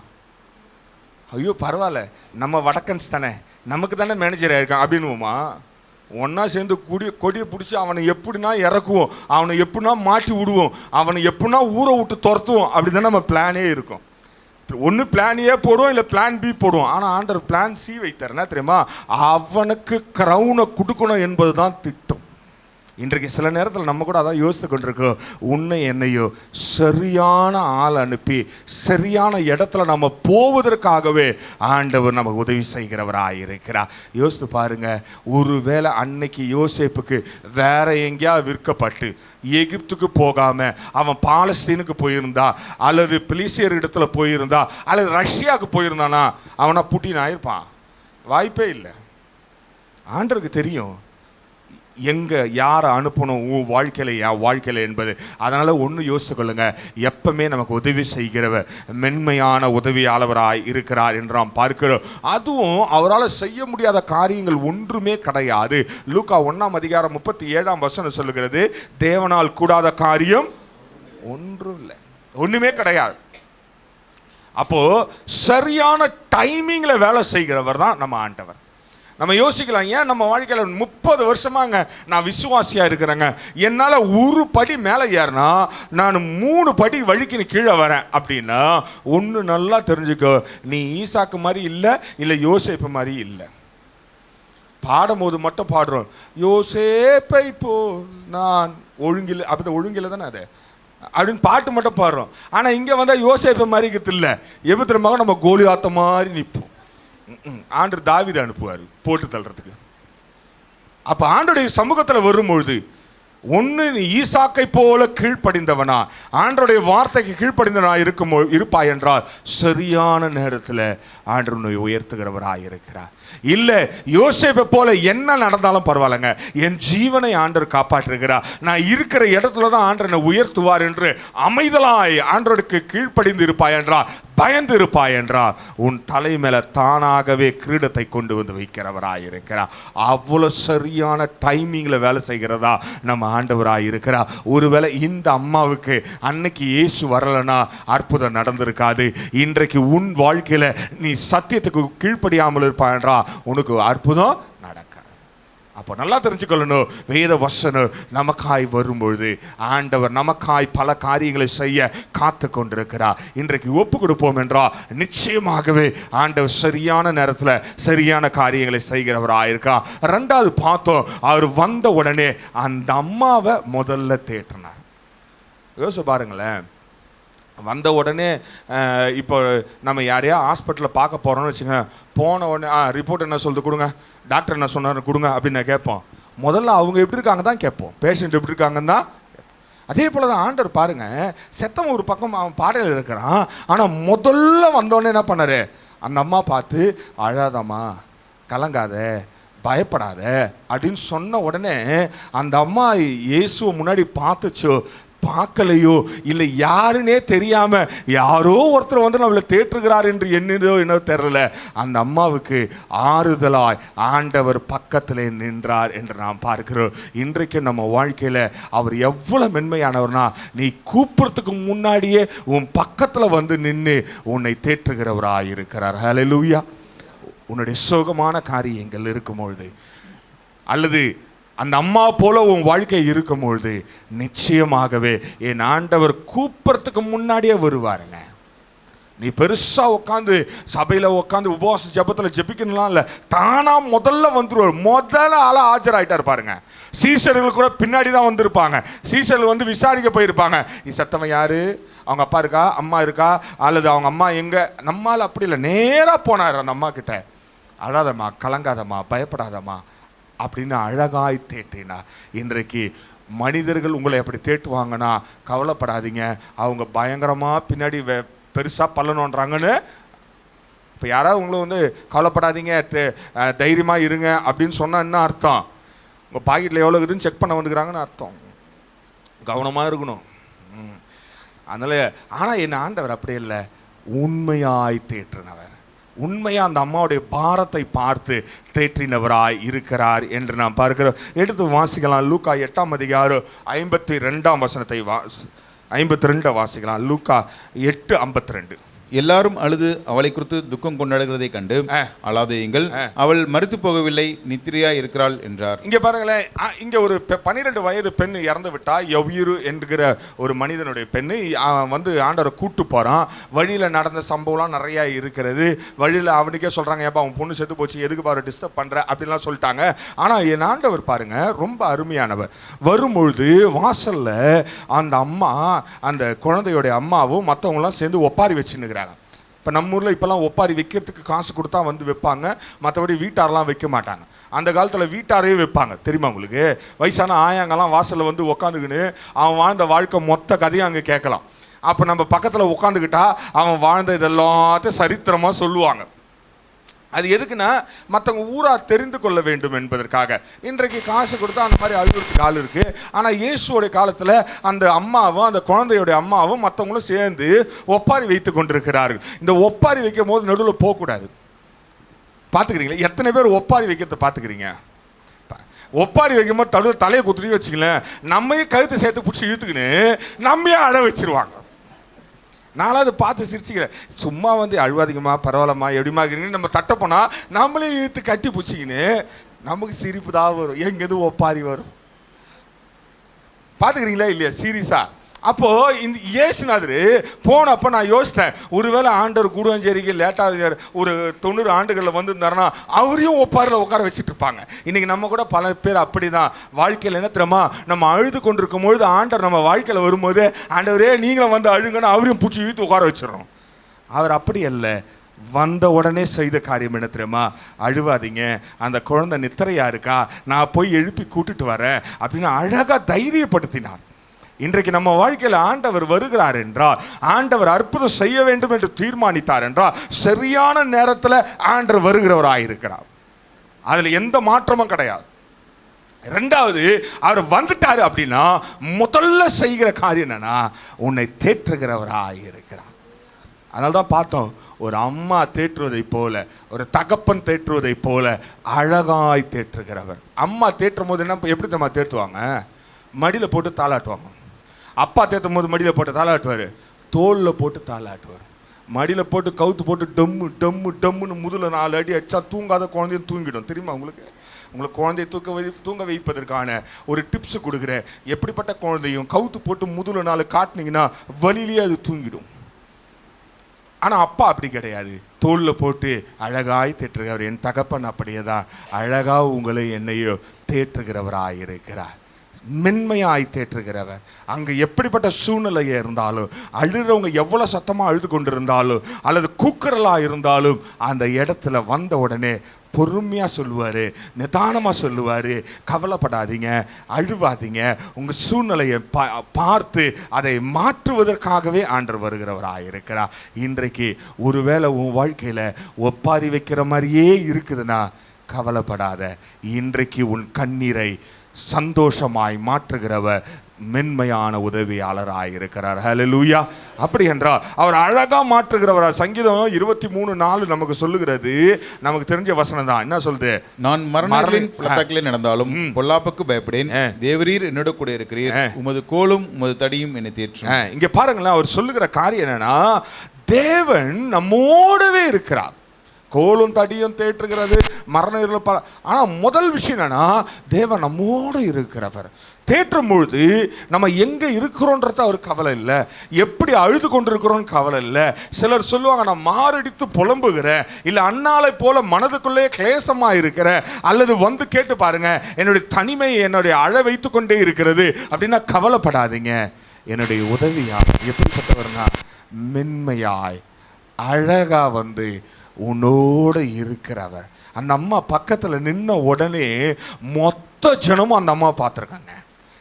ஐயோ பரவாயில்ல, நம்ம வடக்கன்ஸ் தானே, நமக்கு தானே மேனேஜர் ஆகிருக்கான் அப்படின்னுவோமா? ஒன்றா சேர்ந்து கொடியை பிடிச்சி அவனை எப்படின்னா இறக்குவோம், அவனை எப்படின்னா மாட்டி விடுவோம், அவனை எப்படின்னா ஊரை விட்டு துரத்துவோம். அப்படி தான் நம்ம பிளானே இருக்கும். ஒன்று பிளான் ஏ போடுவோம், இல்லை பிளான் பி போடுவோம். ஆனால் ஆண்டவர் பிளான் சி வைத்தார். என்ன தெரியுமா? அவனுக்கு கிரவுனை கொடுக்கணும் என்பது தான் திட்டம். இன்றைக்கு சில நேரத்தில் நம்ம கூட அதான் யோசித்து கொண்டிருக்கோம். உன்னை என்னையோ சரியான ஆள் அனுப்பி சரியான இடத்துல நம்ம போவதற்காகவே ஆண்டவர் நமக்கு உதவி செய்கிறவராக இருக்கிறார். யோசித்து பாருங்க, ஒருவேளை அன்னைக்கு யோசேப்புக்கு வேற எங்கேயாவது விற்கப்பட்டு எகிப்துக்கு போகாம அவன் பாலஸ்தீனுக்கு போயிருந்தா, அல்லது பிலிசியர் இடத்துல போயிருந்தா, அல்லது ரஷ்யாவுக்கு போயிருந்தானா அவனா புட்டின் ஆயிருப்பான்? வாய்ப்பே இல்லை. ஆண்டவருக்கு தெரியும் எங்கே யாரை அனுப்பணும் உன் வாழ்க்கையில் என் வாழ்க்கையில் என்பது. அதனால் ஒன்று யோசித்து கொள்ளுங்க, எப்பவுமே நமக்கு உதவி செய்கிறவர் மென்மையான உதவியாளவராய் இருக்கிறார் என்று நாம் பார்க்கிறோம். அதுவும் அவரால் செய்ய முடியாத காரியங்கள் ஒன்றுமே கிடையாது. லூக்கா 1:37 சொல்லுகிறது, தேவனால் கூடாத காரியம் ஒன்றும் இல்லை, ஒன்றுமே கிடையாது. அப்போது சரியான டைமிங்கில் வேலை செய்கிறவர் தான் நம்ம ஆண்டவர். நம்ம யோசிக்கலாம், ஏன் நம்ம வாழ்க்கையில் 30 வருஷமாங்க நான் விசுவாசியாக இருக்கிறேங்க, என்னால் ஒரு படி மேலே ஏறினா நான் 3 படி வழிக்கு கீழே வரேன் அப்படின்னா, ஒன்று நல்லா தெரிஞ்சுக்கோ, நீ ஈசாக்கு மாதிரி இல்லை யோசேப்பு மாதிரி இல்லை. பாடும்போது மட்டும் பாடுறோம், யோசேப்பை போ நான் ஒழுங்கில், அப்படி ஒழுங்கில் தானே அது அப்படின்னு பாட்டு மட்டும் பாடுறோம். ஆனால் இங்கே வந்தால் யோசேப்பை மாதிரி இல்லை, எவ்வளோ நம்ம கோலியாத்த மாதிரி நிற்போம். ஆண்டவர் தாவீதை அனுப்புவார் போட்டு தள்ளுறதுக்கு. அப்போ ஆண்டவருடைய சமூகத்தில் வரும்பொழுது ஒன்று நீ ஈசாக்கை போல கீழ்ப்படிந்தவனா, ஆண்டவருடைய வார்த்தைக்கு கீழ்ப்படிந்தவனா இருப்பாய் என்றால் சரியான நேரத்தில் ஆண்டவர் உன்னை உயர்த்துகிறவராக இருக்கிறார். இல்லை யோசேப்பை போல என்ன நடந்தாலும் பரவாயில்லைங்க, என் ஜீவனை ஆண்டவர் காப்பாற்றுகிறார், நான் இருக்கிற இடத்துல தான் ஆண்டவர் என்னை உயர்த்துவார் என்று அமைதலாய் ஆண்டவருக்கு கீழ்ப்படிந்து இருப்பாய் என்றால், பயந்து இருப்பாய் என்றால், உன் தலை மேல தானாகவே கிரீடத்தை கொண்டு வந்து வைக்கிறவராக இருக்கிறார். அவ்வளோ சரியான டைமிங்கில் வேலை செய்கிறதா நம்ம ஆண்டவராக இருக்கிறார். ஒருவேளை இந்த அம்மாவுக்கு அன்னைக்கு இயேசு வரலனா அற்புதம் நடந்திருக்காது. இன்றைக்கு உன் வாழ்க்கையில் நீ சத்தியத்துக்கு கீழ்ப்படியாமல் இருப்பாய் என்றால் உனக்கு அற்புதம் நடக்காது. அப்போ நல்லா தெரிஞ்சுக்கொள்ளணும், வேத வசனம் நமக்காய் வரும்பொழுது ஆண்டவர் நமக்காய் பல காரியங்களை செய்ய காத்து கொண்டிருக்கிறார். இன்றைக்கு ஒப்பு கொடுப்போம் என்றால் நிச்சயமாகவே ஆண்டவர் சரியான நேரத்தில் சரியான காரியங்களை செய்கிறவராயிருக்கா. ரெண்டாவது பார்த்தோம், அவர் வந்த உடனே அந்த அம்மாவை முதல்ல தேற்றினார். யோசிச்சு பாருங்களேன், வந்த உடனே இப்போ நம்ம யாரையா ஹாஸ்பிட்டலில் பார்க்க போகிறோம்னு வச்சுங்க, போன உடனே ரிப்போர்ட் என்ன சொல்லுது கொடுங்க, டாக்டர் என்ன சொன்னார் கொடுங்க அப்படின்னு நான் கேட்போம். முதல்ல அவங்க எப்படி இருக்காங்க தான் கேட்போம், பேஷண்ட் எப்படி இருக்காங்கன்னு தான். அதே போல் தான் ஆண்டவர் பாருங்கள், செத்தவன் ஒரு பக்கம் அவன் பாடையில் இருக்கிறான், ஆனால் முதல்ல வந்தோடனே என்ன பண்ணார், அந்த அம்மா பார்த்து அழாதம்மா, கலங்காத, பயப்படாத அப்படின்னு சொன்ன உடனே அந்த அம்மா இயேசுவை முன்னாடி பார்த்துச்சோ பார்க்கலையோ இல்லை யாருன்னே தெரியாம யாரோ ஒருத்தர் வந்து நம்மளை தேற்றுகிறார் என்று என்னதோ என்ன தெரியல, அந்த அம்மாவுக்கு ஆறுதலாய் ஆண்டவர் பக்கத்திலே நின்றார் என்று நாம் பார்க்கிறோம். இன்றைக்கு நம்ம வாழ்க்கையில அவர் எவ்வளவு மென்மையானவர்னா, நீ கூப்பிடுறதுக்கு முன்னாடியே உன் பக்கத்துல வந்து நின்று உன்னை தேற்றுகிறவராய் இருக்கிறார். ஹல்லேலூயா. உன்னுடைய சோகமான காரியங்கள் இருக்கும்பொழுது, அல்லது அந்த அம்மா போல உன் வாழ்க்கை இருக்கும்பொழுது, நிச்சயமாகவே என் ஆண்டவர் கூப்பிட்றதுக்கு முன்னாடியே வருவாருங்க. நீ பெருசாக உட்காந்து சபையில் உட்காந்து உபவாச ஜபத்தில் ஜபிக்கணும்லாம் இல்லை, தானாக முதல்ல வந்துடுவார். முதல்ல ஆளாக ஆஜராகிட்டார் பாருங்க. சீசர்கள் கூட பின்னாடி தான் வந்திருப்பாங்க. சீசர்கள் வந்து விசாரிக்க போயிருப்பாங்க, நீ சத்தவன் யாரு, அவங்க அப்பா இருக்கா, அம்மா இருக்கா, அல்லது அவங்க அம்மா எங்கே. நம்மால் அப்படி இல்லை, நேராக போனார் அந்த அம்மா கிட்ட. அழாதம்மா, கலங்காதம்மா, பயப்படாதம்மா அப்படின்னு அழகாய் தேற்றினார். இன்றைக்கு மனிதர்கள் உங்களை அப்படி தேட்டுவாங்கன்னா கவலைப்படாதீங்க, அவங்க பயங்கரமாக பின்னாடி பெருசாக பல்லணுன்றாங்கன்னு. இப்போ யாராவது உங்களை வந்து கவலைப்படாதீங்க, தைரியமாக இருங்க அப்படின்னு சொன்னால் என்ன அர்த்தம், உங்கள் பாக்கெட்டில் எவ்வளோ இருக்குதுன்னு செக் பண்ண வந்துக்கிறாங்கன்னு அர்த்தம். கவனமாக இருக்கணும். அதனால் ஆனால் என் ஆண்டவர் அப்படி இல்லை, உண்மையாய் தேற்றினவர். உண்மையாக அந்த அம்மாவுடைய பாரத்தை பார்த்து தேற்றினவராய் இருக்கிறார் என்று நாம் பார்க்கிறோம். எடுத்து வாசிக்கலாம். லூக்கா 8:52 52 வாசிக்கலாம். லூக்கா 8:52. எல்லாரும் அழுது அவளை குறித்து துக்கம் கொண்டாடுகிறதை கண்டு அழாதேயுங்கள், அவள் மரித்து போகவில்லை, நித்திரையா இருக்கிறாள் என்றார். இங்க பாருங்களேன், இங்க ஒரு 12 வயது பெண் இறந்து விட்டா. யவீரு என்கிற ஒரு மனிதனுடைய பெண்ணு வந்து ஆண்டவரை கூட்டு போறான். வழியில நடந்த சம்பவம்லாம் நிறைய இருக்கிறது. வழியில அவனுக்கே சொல்றாங்க, ஏப்பா அவன் பொண்ணு செத்து போச்சு, எதுக்கு பாரு டிஸ்டர்ப் பண்ற அப்படின்லாம் சொல்லிட்டாங்க. ஆனா என் ஆண்டவர் பாருங்க ரொம்ப அருமையானவர். வரும்பொழுது வாசல்ல அந்த அம்மா, அந்த குழந்தையோடைய அம்மாவும் மற்றவங்களாம் சேர்ந்து ஒப்பாரி வச்சுன்னு. இப்போ நம்ம ஊரில் இப்போல்லாம் ஒப்பாரி வைக்கிறதுக்கு காசு கொடுத்தா வந்து வைப்பாங்க, மற்றபடி வீட்டாரெலாம் வைக்க மாட்டாங்க. அந்த காலத்தில் வீட்டாரே வைப்பாங்க. தெரியுமா உங்களுக்கு? வயசான ஆயாங்கெல்லாம் வாசலில் வந்து உக்காந்துக்கின்னு அவன் வாழ்ந்த வாழ்க்கை மொத்த கதையும் அங்கே கேட்கலாம். அப்போ நம்ம பக்கத்தில் உட்காந்துக்கிட்டா அவன் வாழ்ந்த இதெல்லாத்தையும் சரித்திரமாக சொல்லுவாங்க. அது எதுக்குன்னா மற்றவங்க ஊராக தெரிந்து கொள்ள வேண்டும் என்பதற்காக. இன்றைக்கு காசு கொடுத்தா அந்த மாதிரி அழுகிறதுக்கு ஆள் இருக்குது. ஆனால் இயேசுவோடைய காலத்தில் அந்த அம்மாவும் அந்த குழந்தையோடைய அம்மாவும் மற்றவங்களும் சேர்ந்து ஒப்பாரி வைத்து கொண்டிருக்கிறார்கள். இந்த ஒப்பாரி வைக்கும் போது நடுவில் போகக்கூடாது. பார்த்துக்கிறீங்களா? எத்தனை பேர் ஒப்பாரி வைக்கிறத பார்த்துக்கிறீங்க? ஒப்பாரி வைக்கும் போது தலையை குத்துட்டு வச்சுக்கலேன், நம்மையும் கழுத்தை சேர்த்து பிடிச்சி இழுத்துக்கின்னு நம்மையே அழ வச்சிருவாங்க. நானும் அதை பார்த்து சிரிச்சுக்கிறேன். சும்மா வந்து அழுவாதிங்கம்மா, பரவாயில்லம்மா, எப்படிமா இருக்கிறீங்கன்னு நம்ம தட்ட போனால் நம்மளே இழுத்து கட்டி பிடிச்சிக்கின்னு நமக்கு சிரிப்பு தான் வரும். எங்கேருந்து ஒப்பாரி வரும்? பார்த்துக்கிறீங்களா இல்லையா? சீரியஸா. அப்போது இந்த இயேசுநாதர் போனப்போ நான் யோசித்தேன், ஒருவேளை ஆண்டவர் கூடுவாஞ்சேரிக்கு லேட்டாக ஒரு 90 ஆண்டுகளில் வந்திருந்தாருன்னா அவரையும் ஒப்பாரில் உட்கார வச்சுட்டு இருப்பாங்க. இன்றைக்கி நம்ம கூட பல பேர் அப்படி தான் வாழ்க்கையில். என்ன தெரியுமா, நம்ம அழுது கொண்டிருக்கும் பொழுது ஆண்டவர் நம்ம வாழ்க்கையில் வரும்போது, ஆண்டவரே நீங்களும் வந்து அழுங்கன்னு அவரையும் பிடிச்சி இழுத்து உட்கார வச்சிடறோம். அவர் அப்படி அல்ல. வந்த உடனே செய்த காரியம் என்ன தெரியுமா? அழுவாதீங்க, அந்த குழந்தை நித்திரையா இருக்கா, நான் போய் எழுப்பி கூட்டிட்டு வரேன் அப்படின்னு அழகாக தைரியப்படுத்தினார். இன்றைக்கு நம்ம வாழ்க்கையில் ஆண்டவர் வருகிறார் என்றால், ஆண்டவர் அற்புதம் செய்ய வேண்டும் என்று தீர்மானித்தார் என்றால், சரியான நேரத்தில் ஆண்டவர் வருகிறவராயிருக்கிறார். அதில் எந்த மாற்றமும் கிடையாது. ரெண்டாவது, அவர் வந்துட்டாரு அப்படின்னா முதல்ல செய்கிற காரியம் என்னன்னா, உன்னை தேற்றுகிறவராயிருக்கிறார். அதனால தான் பார்த்தோம், ஒரு அம்மா தேற்றுவதை போல, ஒரு தகப்பன் தேற்றுவதை போல அழகாய் தேற்றுகிறவர். அம்மா தேற்றும் போது என்ன, எப்படி தெரியுமா தேற்றுவாங்க? மடியில் போட்டு தாளாட்டுவாங்க. அப்பா தேற்றும் போது மடியில் போட்டு தாளாட்டுவார், தோளில் போட்டு தாளாட்டுவார். மடியில் போட்டு கவுத்து போட்டு டம்மு டம்மு டம்முன்னு முதல்ல 4 அடி அடித்தா தூங்காத குழந்தையும் தூங்கிடும். தெரியுமா உங்களுக்கு? உங்களுக்கு குழந்தைய தூங்க வைப்பதற்கான ஒரு டிப்ஸ் கொடுக்குறேன். எப்படிப்பட்ட குழந்தையும் கவுத்து போட்டு முதல்ல 4 காட்டினீங்கன்னா வலியிலேயே அது தூங்கிடும். ஆனால் அப்பா அப்படி கிடையாது, தோளில் போட்டு அழகாய் தேற்றுகிறவர். என் தகப்பன் அப்படியே தான் அழகாக உங்களை என்னையோ தேற்றுகிறவராயிருக்கிறார், மென்மையாய் தேற்றுகிறவர். அங்கே எப்படிப்பட்ட சூழ்நிலையை இருந்தாலும், அழுகிறவங்க எவ்வளோ சத்தமாக அழுது கொண்டு இருந்தாலும் அல்லது கூக்குரலாக இருந்தாலும், அந்த இடத்துல வந்த உடனே பொறுமையாக சொல்லுவார், நிதானமாக சொல்லுவார். கவலைப்படாதீங்க, அழுவாதீங்க, உங்கள் சூழ்நிலையை பார்த்து அதை மாற்றுவதற்காகவே ஆண்டவர் வருகிறவராயிருக்கிறார். இன்றைக்கு ஒருவேளை உன் வாழ்க்கையில் ஒப்பாரி வைக்கிற மாதிரியே இருக்குதுன்னா கவலைப்படாத. இன்றைக்கு உன் கண்ணீரை சந்தோஷமாய் மாற்றுகிறவர் மென்மையான உதவியாளராக இருக்கிறார். ஹல்லேலூயா. அப்படி என்றால் அவர் அழகா மாற்றுகிறவரா. சங்கீதம் 23:4 நமக்கு சொல்லுகிறது, நமக்கு தெரிஞ்ச வசனம் தான். என்ன சொல்லுது? நான் மரணங்களின் பள்ளத்தாக்கிலே நடந்தாலும் பொல்லாப்புக்கு பயப்படேன், தேவரீர் என்னோட கூட இருக்கிறீர், உமது கோலும் உமது தடியும் என்னை தேற்றும். இங்க பாருங்களேன், அவர் சொல்லுகிற காரியம் என்னன்னா, தேவன் நம்மோடவே இருக்கிறார். கோலும் தடியும் தேற்றுகிறது, மரண இருள். ஆனால் முதல் விஷயம் என்னன்னா, தேவன் நம்மோடு இருக்கிறவர். தேற்றும் பொழுது நம்ம எங்கே இருக்கிறோன்றது அவர் கவலை இல்லை, எப்படி அழுது கொண்டிருக்கிறோன்னு கவலை இல்லை. சிலர் சொல்லுவாங்க, நான் மாரடித்து புலம்புகிறேன், இல்லை அண்ணாலை போல மனதுக்குள்ளே கிளேசமாக இருக்கிறேன், அல்லது வந்து கேட்டு பாருங்க, என்னுடைய தனிமை என்னுடைய அழ வைத்து கொண்டே இருக்கிறது அப்படின்னா கவலைப்படாதீங்க. என்னுடைய உதவியாய் எப்படிப்பட்டவர்னா, மென்மையாய் அழகா வந்து உன்னோடு இருக்கிறவர். அந்த அம்மா பக்கத்தில் நின்ன உடனே மொத்த ஜனமும் அந்த அம்மா பார்த்துருக்காங்க.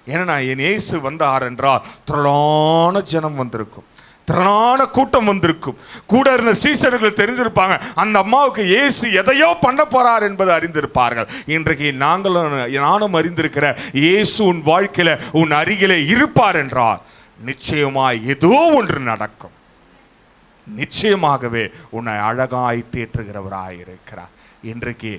ஏன்னா என் இயேசு வந்தார் என்றால் திரளான ஜனம் வந்திருக்கும், திரளான கூட்டம் வந்திருக்கும். கூட இருந்த சீசர்கள் தெரிஞ்சிருப்பாங்க, அந்த அம்மாவுக்கு இயேசு எதையோ பண்ண போறார் என்பதை அறிந்திருப்பார்கள். இன்றைக்கு நானும் அறிந்திருக்கிற இயேசு உன் வாழ்க்கையில உன் அருகிலே இருப்பார் என்றால் நிச்சயமாய் ஏதோ ஒன்று நடக்கும். நிச்சயமாகவே உன்னை அழகாய் தேற்றுகிறவராயிருக்கிறார். இன்றைக்கு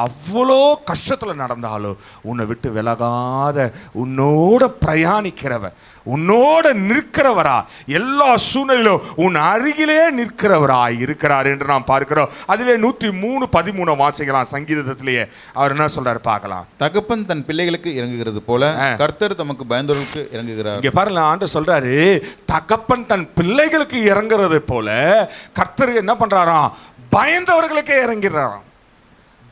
அவ்வளோ கஷ்டத்தில் நடந்தாலும் உன்னை விட்டு விலகாத, உன்னோட பிரயாணிக்கிறவர், உன்னோட நிற்கிறவரா, எல்லா சூழ்நிலையிலும் உன் அருகிலே நிற்கிறவரா இருக்கிறார் என்று நாம் பார்க்கிறோம். அதிலே 103:13 வாசிக்கலாம். சங்கீதத்திலேயே அவர் என்ன சொல்றாரு பார்க்கலாம். தகப்பன் தன் பிள்ளைகளுக்கு இறங்குகிறது போல கர்த்தர் தமக்கு பயந்தவர்களுக்கு இறங்குகிறார். இங்க பாருங்க, ஆண்டவர் சொல்றாரு, தகப்பன் தன் பிள்ளைகளுக்கு இறங்குறது போல கர்த்தர் என்ன பண்றாராம், பயந்தவர்களுக்கே இறங்கிறாராம்.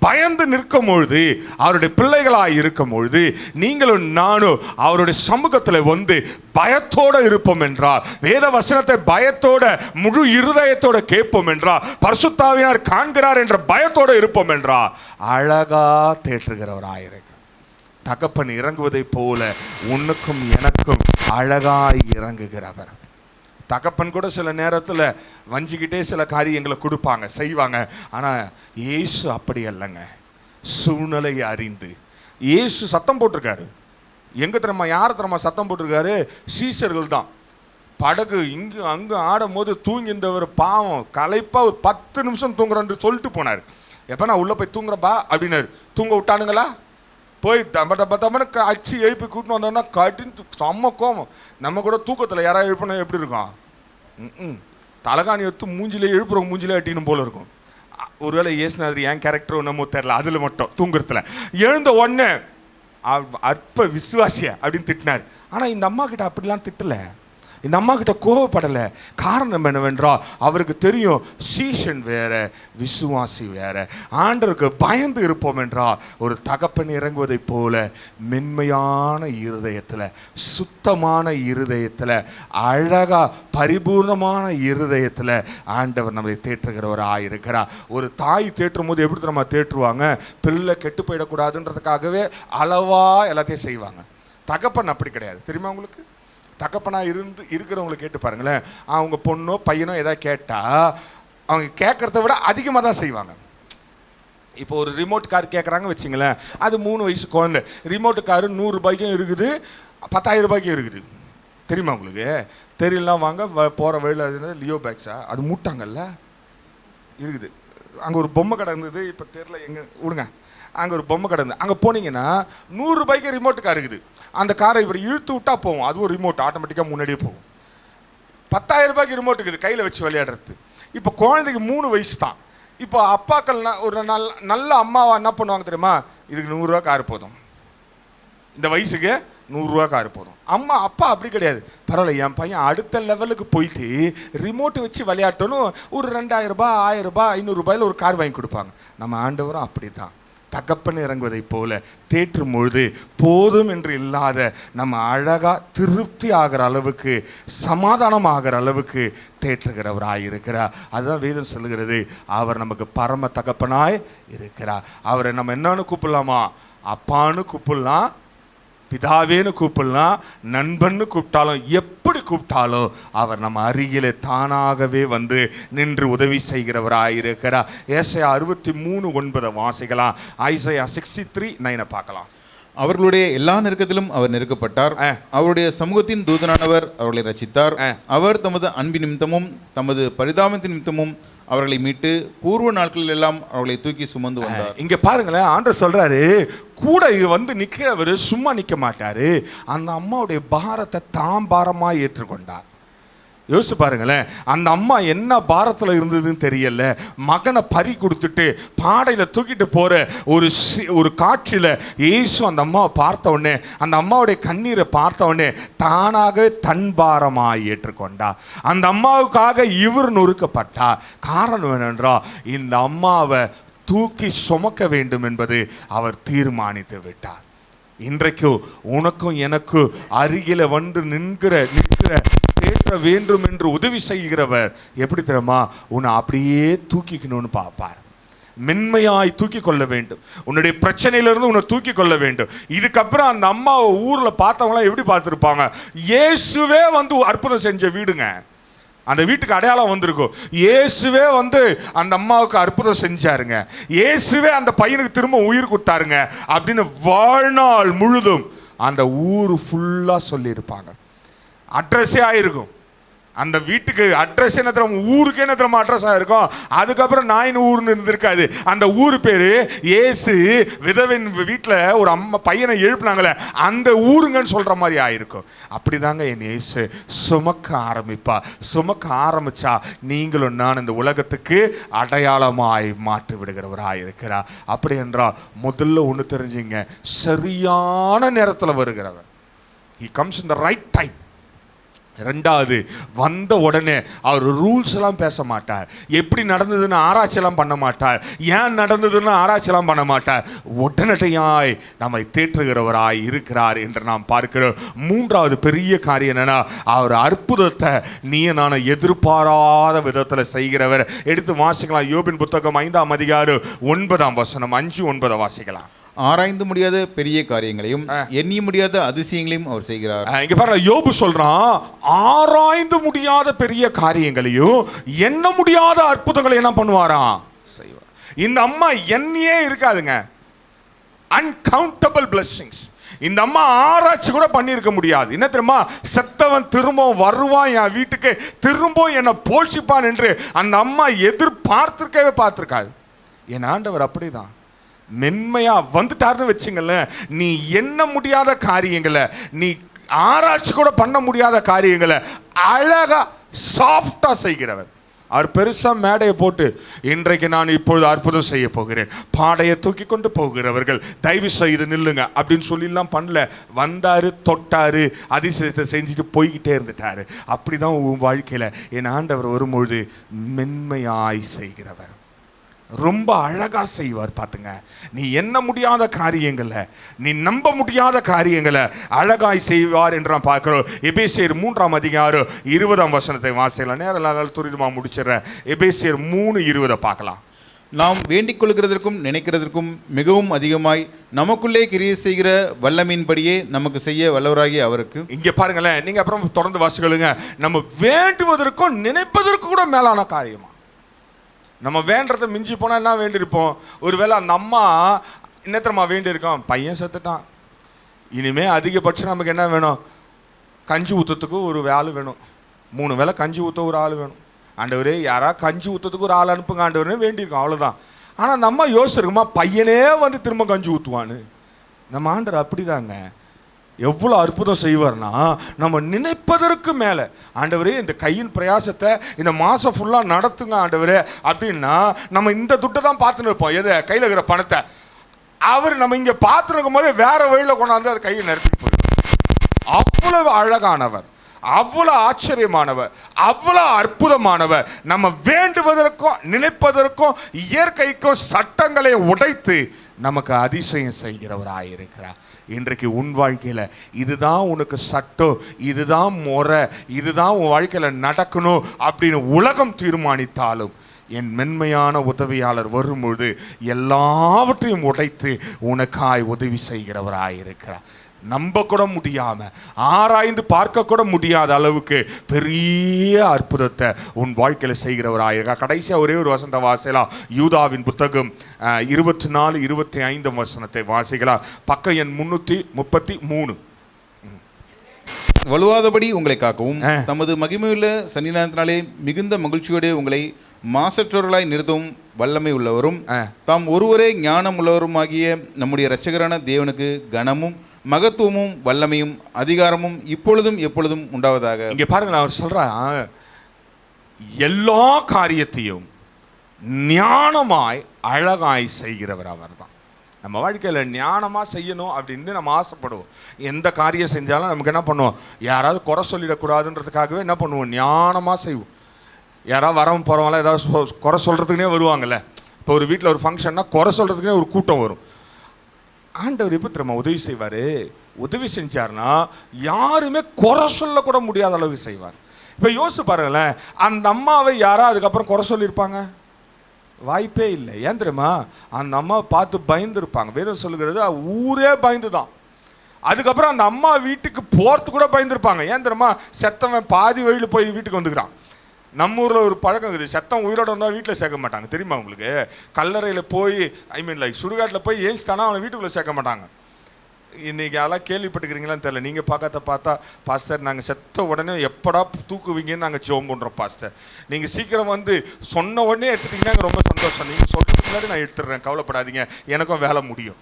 பயந்து நிற்கும் பொழுது, அவருடைய பிள்ளைகளாய் இருக்கும் பொழுது, நீங்களும் நானும் அவருடைய சமூகத்தில் வந்து பயத்தோடு இருப்போம் என்றால், வேத வசனத்தை பயத்தோட முழு இருதயத்தோட கேட்போம் என்றால், பரிசுத்தாவியார் காண்கிறார் என்ற பயத்தோடு இருப்போம் என்றால், அழகா தேற்றுகிறவராயிருக்க தகப்பன் இறங்குவதை போல உனக்கும் எனக்கும் அழகாய் இறங்குகிறவர். தகப்பன் கூட சில நேரத்தில் வஞ்சிக்கிட்டே சில காரியங்களை கொடுப்பாங்க, செய்வாங்க. ஆனால் இயேசு அப்படி அல்லங்க. சூழ்நிலையை அறிந்து இயேசு சத்தம் போட்டிருக்காரு. எங்கே தெரியுமா, யார் தெரியுமா சத்தம் போட்டிருக்காரு? சீஷர்கள் தான். படகு இங்கு அங்கே ஆடும் போது தூங்கிந்தவர் பாவம் களைப்பாக ஒரு 10 நிமிஷம் தூங்குறேன்னு சொல்லிட்டு போனார். எப்போ நான் உள்ளே போய் தூங்குறப்பா அப்படின்னாரு. தூங்க விட்டானுங்களா? போய் தம்மனு அடிச்சு எழுப்பி கூட்டின்னு வந்தோம்னா கட்டின்னு செம்ம கோவம். நம்ம கூட தூக்கத்தில் யாராவது எழுப்பினா எப்படி இருக்கும்? தலைகாணி எடுத்து மூஞ்சிலே எழுப்புறவங்க மூஞ்சிலே அட்டின்னு போல இருக்கும். ஒருவேளை இயேசுநாதர் என் கேரக்டர் ஒன்றுமோ தெரில, அதில் மட்டும் தூங்குறதுல எழுந்த உடனே அற்ப விசுவாசிய அப்படின்னு திட்டினார். ஆனால் இந்த அம்மா கிட்ட அப்படிலாம் திட்டலை, இந்த அம்மா கிட்ட கோவப்படலை. காரணம் என்னவென்றால் அவருக்கு தெரியும், சீஷன் வேற விசுவாசி வேற. ஆண்டவருக்கு பயந்து இருப்போம் என்றால் ஒரு தகப்பன் இறங்குவதை போல மென்மையான இருதயத்தில், சுத்தமான இருதயத்தில், அழகா பரிபூர்ணமான இருதயத்தில் ஆண்டவர் நம்மளை தேற்றுகிறவராக இருக்கிறார். ஒரு தாய் தேற்றும் போது எப்படி நம்ம தேற்றுவாங்க? பிள்ளை கெட்டு போயிடக்கூடாதுன்றதுக்காகவே அளவா எல்லாத்தையும் செய்வாங்க. தகப்பன் அப்படி கிடையாது. தெரியுமா உங்களுக்கு? தகப்பனாக இருக்கிறவங்களை கேட்டு பாருங்களேன். அவங்க பொண்ணோ பையனோ எதாவது கேட்டால் அவங்க கேட்குறத விட அதிகமாக தான் செய்வாங்க. இப்போ ஒரு ரிமோட் கார் கேட்குறாங்க வச்சுங்களேன், அது 3 வயசு குழந்தை. ரிமோட் காரு 100 ரூபாய்க்கும் இருக்குது, 10,000 ரூபாய்க்கும் இருக்குது. தெரியுமா உங்களுக்கு? தெரியலாம். வாங்க போகிற வழியில் லியோ பேக்ஸா அது மூட்டாங்கல்ல இருக்குது. அங்கே ஒரு பொம்மை கடை இருந்தது, இப்போ தெரியல எங்கே விடுங்க. அங்கே ஒரு பொம்மை கடை இருந்தது. அங்கே போனீங்கன்னா 100 ரூபாய்க்கு ரிமோட் கார் இருக்குது. அந்த காரை இப்படி இழுத்து விட்டா போகும், அது ஒரு ரிமோட் ஆட்டோமேட்டிக்காக முன்னாடியே போகும். 10,000 ரூபாய்க்கு ரிமோட் இருக்குது கையில் வச்சு விளையாடுறது. இப்போ குழந்தைக்கு 3 வயசு தான். இப்போ அப்பாக்கள் ஒரு நல்ல அம்மாவா என்ன பண்ணுவாங்க தெரியுமா? இதுக்கு 100 ரூபா கார் போதும், இந்த வயசுக்கு 100 ரூபா கார் போதும். அப்பா அப்படி கிடையாது. பரவாயில்ல, என் பையன் அடுத்த லெவலுக்கு போயிட்டு ரிமோட்டு வச்சு விளையாட்டணும், ஒரு 2,000 ரூபாய் 1,000 ரூபாய் 500 ரூபாயில் ஒரு கார் வாங்கி கொடுப்பாங்க. நம்ம ஆண்டவரும் அப்படி தான். தகப்பன் இறங்குவதை போல தேற்றும் பொழுது போதும் என்று இல்லாத நம்ம அழகா திருப்தி ஆகிற அளவுக்கு, சமாதானம் ஆகிற அளவுக்கு தேற்றுகிறவராய் இருக்கிறார். அதுதான் வேதம் சொல்லுகிறது, அவர் நமக்கு பரம தகப்பனாய் இருக்கிறார். அவரை நம்ம என்னன்னு கூப்பிடலாமா? அப்பான்னு கூப்பிடலாம், பிதாவேன்னு கூப்பிடலாம், நண்பன்னு கூப்பிட்டாலும், எப்படி கூப்பிட்டாலும் அவர் நம்ம அருகிலே தானாகவே வந்து நின்று உதவி செய்கிறவராயிருக்கிறார். ஏசாயா 63:9 வாசிக்கலாம். ஐசாயா 63:9 பார்க்கலாம். அவர்களுடைய எல்லா நெருக்கத்திலும் அவர் நெருக்கப்பட்டார், அவருடைய சமூகத்தின் தூதனானவர் அவர்களை ரட்சித்தார். அவர் தமது அன்பின் நிமித்தமும் தமது பரிதாபத்தின் நிமித்தமும் அவர்களை மீட்டு பூர்வ நாட்களில் எல்லாம் அவர்களை தூக்கி சுமந்து வந்தார். இங்க பாருங்களேன், ஆண்டவர் சொல்றாரு, கூட வந்து நிற்கிறவர் சும்மா நிற்க மாட்டாரு, அந்த அம்மாவுடைய பாரத்தை தாம் பாரமாக ஏற்றுக்கொண்டார். யோசிச்சு பாருங்களேன், அந்த அம்மா என்ன பாரத்தில் இருந்ததுன்னு தெரியல. மகனை பறி கொடுத்துட்டு பாடையில் தூக்கிட்டு போகிற ஒரு காட்சியில் இயேசு அந்த அம்மாவை பார்த்த உடனே, அந்த அம்மாவுடைய கண்ணீரை பார்த்த உடனே தானாக தன் பாரமாக ஏற்றுக்கொண்டார். அந்த அம்மாவுக்காக இவர் நொறுக்கப்பட்டார். காரணம் என்னென்றால் இந்த அம்மாவை தூக்கி சுமக்க வேண்டும் என்பது அவர் தீர்மானித்து விட்டார். இன்றைக்கு உனக்கும் எனக்கும் அருகில வந்து நிற்கிற தேற்ற வேண்டும் என்று உதவி செய்கிறவர் எப்படி தெரியுமா? உன்னை அப்படியே தூக்கிக்கணும்னு பார்ப்பார். மென்மையாய் தூக்கி கொள்ள வேண்டும். உன்னுடைய பிரச்சனையிலிருந்து உன்னை தூக்கி கொள்ள வேண்டும். இதுக்கப்புறம் அந்த அம்மாவை ஊரில் பார்த்தவங்களாம் எப்படி பார்த்துருப்பாங்க? இயேசுவே வந்து அற்புதம் செஞ்ச வீடுங்க, அந்த வீட்டுக்கு அடையாளம் வந்திருக்கும். இயேசுவே வந்து அந்த அம்மாவுக்கு அற்புதம் செஞ்சாருங்க, இயேசுவே அந்த பையனுக்கு திரும்ப உயிர் கொடுத்தாருங்க அப்படின்னு வாழ்நாள் முழுதும் அந்த ஊர் ஃபுல்லாக சொல்லியிருப்பாங்க. அட்ரஸே ஆயிருக்கும். அந்த வீட்டுக்கு அட்ரஸ் என்ன தெரியுமா, ஊருக்கு என்ன தெரியுமா அட்ரஸாக இருக்கும். அதுக்கப்புறம் நாயின் ஊர்னு இருந்திருக்காது. அந்த ஊர் பேர் ஏசு விதவின் வீட்டில் ஒரு அம்மா பையனை எழுப்புனாங்களே அந்த ஊருங்கன்னு சொல்கிற மாதிரி ஆயிருக்கும். அப்படி தாங்க என் ஏசு சுமக்க ஆரம்பிப்பா. சுமக்க ஆரம்பிச்சா நீங்களும் நான் இந்த உலகத்துக்கு அடையாளமாய் மாற்றி விடுகிறவராக இருக்கிறா. அப்படி என்றால் முதல்ல ஒன்று தெரிஞ்சுங்க, சரியான நேரத்தில் வருகிறவர். He comes in the right time. ரெண்டாவது, வந்த உடனே அவர் ரூல்ஸ் எல்லாம் பேச மாட்டார். எப்படி நடந்ததுன்னு ஆராய்ச்சியெல்லாம் பண்ண மாட்டார். ஏன் நடந்ததுன்னு ஆராய்ச்சியெல்லாம் பண்ண மாட்டார். உடனடியாய் நம்மை தேற்றுகிறவராய் இருக்கிறார் என்று நாம் பார்க்கிறோம். மூன்றாவது பெரிய காரியம் என்னன்னா, அவர் அற்புதத்தை நீ நான் எதிர்பாராத விதத்தில் செய்கிறவர். எடுத்து வாசிக்கலாம். யோபின் புத்தகம் 5ஆம் அதிகாரம் 9ஆம் வசனம், 5-9 வாசிக்கலாம். ஆராய்ந்து முடியாத பெரிய காரியங்களையும் எண்ணி முடியாத அதிசயங்களையும் அவர் செய்கிறார். இங்க பாருங்க, யோபு சொல்றான், ஆராய்ந்து முடியாத பெரிய காரியங்களையும் எண்ண முடியாத அற்புதங்களை என்ன பண்ணுவாராம், செய்வார். இந்த அம்மா எண்ணியே இருக்காதுங்க. Uncountable blessings. இந்த அம்மா ஆராய்ச்சி கூட பண்ணியிருக்க முடியாது. என்ன தெரியுமா, செத்தவன் திரும்ப வருவான் என் வீட்டுக்கு, திரும்ப என்னை போஷிப்பான் என்று அந்த அம்மா எதிர்பார்த்திருக்கவே பார்த்திருக்காது. என் ஆண்டவர் அப்படிதான் மென்மையா வந்துட்டாருன்னு வச்சுங்களேன். நீ எண்ண முடியாத காரியங்களை, நீ ஆராய்ச்சி கூட பண்ண முடியாத காரியங்களை அழகா சாஃப்டா செய்கிறவர். அவர் பெருசா மேடையை போட்டு இன்றைக்கு நான் இப்பொழுது அற்புதம் செய்ய போகிறேன், பாடையை தூக்கி கொண்டு போகிறவர்கள் தயவு செய்து நில்லுங்க அப்படின்னு சொல்லிலாம் பண்ணல. வந்தாரு, தொட்டாரு, அதிசயத்தை செஞ்சுட்டு போய்கிட்டே இருந்துட்டாரு. அப்படிதான் உன் வாழ்க்கையில என் ஆண்டவர் வரும்பொழுது மென்மையாய் செய்கிறவர், ரொம்ப அழகா செய்வார். பார்த்துங்க, நீ எண்ண முடியாத காரியங்களை, நீ நம்ப முடியாத காரியங்களை அழகாய் செய்வார் என்று நான் பார்க்கிறோம். எபேசியர் 3ஆம் அதிகாரம் 20ஆம் வசனத்தை வாசிக்கலாம். நேரம் துரிதமாக முடிச்சிடறேன். எபேசியர் 3:20 பார்க்கலாம். நாம் வேண்டிக் கொள்கிறதற்கும் நினைக்கிறதற்கும் மிகவும் அதிகமாய் நமக்குள்ளே கிரியை செய்கிற வல்லமையின்படியே நமக்கு செய்ய வல்லவராகிய அவருக்கு. இங்க பாருங்களேன், நீங்க அப்புறம் தொடர்ந்து வாசிக்கலுங்க. நம்ம வேண்டுவதற்கும் நினைப்பதற்கும் கூட மேலான காரியமா. நம்ம வேண்டதை மிஞ்சி போனால் என்ன வேண்டியிருப்போம்? ஒருவேளை அந்த அம்மா என்னத்திரமா வேண்டியிருக்கோம், பையன் செத்துட்டான், இனிமே அதிகபட்சம் நமக்கு என்ன வேணும், கஞ்சி ஊற்றத்துக்கு ஒரு ஆள் வேணும், 3 வேளை கஞ்சி ஊற்ற ஒரு ஆள் வேணும். ஆண்டவரே யாரா கஞ்சி ஊற்றத்துக்கு ஒரு ஆள் அனுப்புங்க ஆண்டவரே வேண்டியிருக்கோம், அவ்வளோதான். ஆனால் அந்த அம்மா யோசிச்சிருக்குமா, பையனே வந்து திரும்ப கஞ்சி ஊற்றுவான்னு. நம்ம ஆண்டவர் அப்படிதாங்க, எவ்வளோ அற்புதம் செய்வார்னா நம்ம நினைப்பதற்கு மேலே. ஆண்டவரே இந்த கையின் பிரயாசத்தை இந்த மாதம் ஃபுல்லாக நடத்துங்க ஆண்டவரே அப்படின்னா நம்ம இந்த துட்டை தான் பார்த்துன்னு இருப்போம், எதை கையில் இருக்கிற பணத்தை. அவர் நம்ம இங்கே பார்த்துருக்கும் போதே வேற வழியில் கொண்டாந்து அதை கையை நிரப்பிட்டு போயிடும். அவ்வளவு அழகானவர், அவ்வளோ ஆச்சரியமானவர், அவ்வளோ அற்புதமானவர். நம்ம வேண்டுவதற்கும் நினைப்பதற்கும் இயற்கைக்கும் சட்டங்களை உடைத்து நமக்கு அதிசயம் செய்கிறவராக இருக்கிறார். இன்றைக்கு உன் வாழ்க்கையில் இதுதான் உனக்கு சட்டம், இதுதான் முறை, இதுதான் உன் வாழ்க்கையில் நடக்கணும் அப்படின்னு உலகம் தீர்மானித்தாலும் என் மென்மையான உதவியாளர் வரும்பொழுது எல்லாவற்றையும் உடைத்து உனக்காய் உதவி செய்கிறவராக இருக்கிறார். நம்ப கூட முடியாம, ஆராய்ந்து பார்க்க கூட முடியாத அளவுக்கு பெரிய அற்புதத்தை உன் வாழ்க்கையில் செய்கிறவராயிருக்கா. கடைசியாக ஒரே ஒரு வசனத்தை வாசிக்கலாம். யூதாவின் புத்தகம் 24-25 வசனத்தை வாசிக்கலாம். பக்கம் எண் 333. வலுவாதபடி உங்களை காக்கவும் தமது மகிமையுள்ள சன்னிதானத்தினாலே மிகுந்த மகிழ்ச்சியோடு உங்களை மாசற்றவர்களாய் நிறுத்தவும் வல்லமை உள்ளவரும் தாம் ஒருவரே ஞானம் உள்ளவருமாகிய நம்முடைய இரட்சகரான தேவனுக்கு கனமும் மகத்துவமும் வல்லமையும் அதிகாரமும் இப்பொழுதும் எப்பொழுதும் உண்டாவதாக. இங்க பாருங்க, அவர் சொல்றார், எல்லா காரியத்தையும் ஞானமாய் அழகாய் செய்கிறவர் அவர் தான். நம்ம வாழ்க்கையில் ஞானமாக செய்யணும் அப்படின்னு நம்ம ஆசைப்படுவோம். எந்த காரியம் செஞ்சாலும் நமக்கு என்ன பண்ணுவோம், யாராவது குறை சொல்லிடக்கூடாதுன்றதுக்காகவே என்ன பண்ணுவோம், ஞானமாக செய்வோம். யாராவது வரவும் போகிறவங்களாம் ஏதாவது குறை சொல்கிறதுக்குனே வருவாங்கள்ல. இப்போ ஒரு வீட்டில் ஒரு ஃபங்க்ஷன்னா குறை சொல்கிறதுக்குனே ஒரு கூட்டம் வரும். ஆண்டவர் எப்போ திரும்ப உதவி செய்வார், உதவி செஞ்சார்னா யாருமே குறை சொல்லக்கூட முடியாத அளவுக்கு செய்வார். இப்போ யோசிச்சு பாருங்களேன், அந்த அம்மாவை யாராவது அதுக்கப்புறம் குறை சொல்லியிருப்பாங்க? வாய்ப்பே இல்லை. ஏன் தெரியுமா, அந்த அம்மாவை பார்த்து பயந்துருப்பாங்க. வேதம் சொல்லுகிறது ஊரே பயந்து தான். அதுக்கப்புறம் அந்த அம்மா வீட்டுக்கு போகிறது கூட பயந்துருப்பாங்க. ஏன் தெரியுமா, செத்தவன் பாதி வழியில் போய் வீட்டுக்கு வந்துக்கிறான். நம்ம ஊரில் ஒரு பழக்கம் இருக்குது, செத்தம் உயிரோடு வந்தால் வீட்டில் சேர்க்க மாட்டாங்க. தெரியுமா உங்களுக்கு? கல்லறையில் போய் லைக் சுடுகாட்டில் போய் ஏஞ்சிட்டானா அவனை வீட்டுக்குள்ளே சேர்க்க மாட்டாங்க. இன்னைக்கு அதெல்லாம் கேள்விப்பட்டுக்கிறீங்களான்னு தெரியல. நீங்கள் பார்க்கறத பார்த்தா, பாஸ்டர் நாங்கள் செத்த உடனே எப்படா தூக்குவீங்கன்னு நாங்கள் ஜெபம் பண்ணுறோம் பாஸ்டர். நீங்கள் சீக்கிரம் வந்து சொன்ன உடனே எடுத்துட்டீங்கன்னா ரொம்ப சந்தோஷம். நீங்கள் சொல்கிறதுக்கு முன்னாடி நான் எடுத்துடுறேன், கவலைப்படாதீங்க, எனக்கும் வேலை முடியும்.